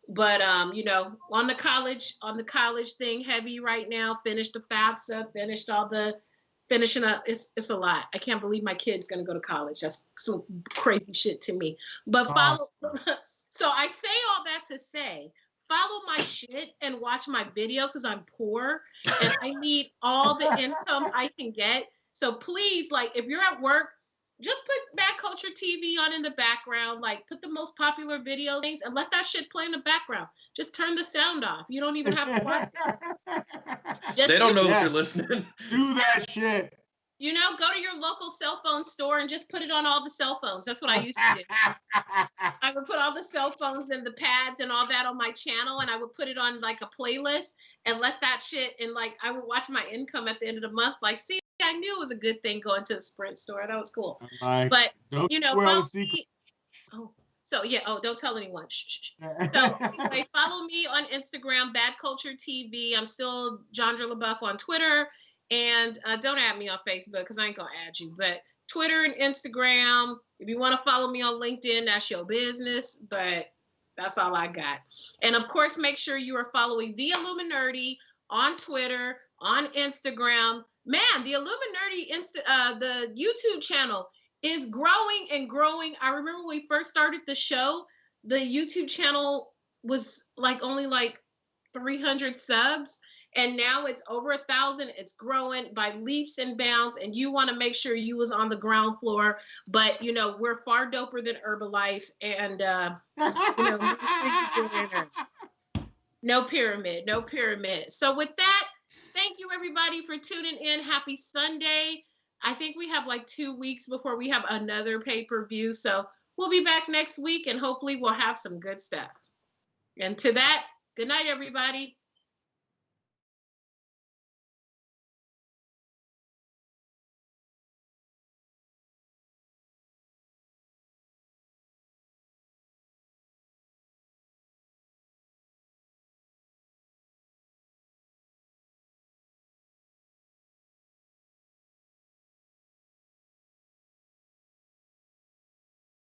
But on the college thing heavy right now. Finished the FAFSA, finishing up. It's a lot. I can't believe my kid's gonna go to college. That's some crazy shit to me. But follow. So I say all that to say, follow my shit and watch my videos because I'm poor and I need all the income I can get. So please, like, if you're at work, just put Bad Culture TV on in the background. Like, put the most popular videos and let that shit play in the background. Just turn the sound off. You don't even have to watch it. They don't know that you're listening. Do that shit. Go to your local cell phone store and just put it on all the cell phones. That's what I used to do. I would put all the cell phones and the pads and all that on my channel, and I would put it on like a playlist and let that shit, and like I would watch my income at the end of the month. Like, see, I knew it was a good thing going to the Sprint store. That was cool. But follow me. Don't tell anyone. Shh. So anyway, follow me on Instagram, Bad Culture TV. I'm still Jandra LaBeouf on Twitter. And don't add me on Facebook because I ain't going to add you. But Twitter and Instagram, if you want to follow me on LinkedIn, that's your business. But that's all I got. And, of course, make sure you are following The Illuminati on Twitter, on Instagram. Man, The Illuminati, the YouTube channel is growing and growing. I remember when we first started the show, the YouTube channel was only 300 subs. And now it's over 1,000. It's growing by leaps and bounds. And you want to make sure you was on the ground floor. But, we're far doper than Herbalife. And, no pyramid. So with that, thank you, everybody, for tuning in. Happy Sunday. I think we have 2 weeks before we have another pay-per-view. So we'll be back next week. And hopefully we'll have some good stuff. And to that, good night, everybody.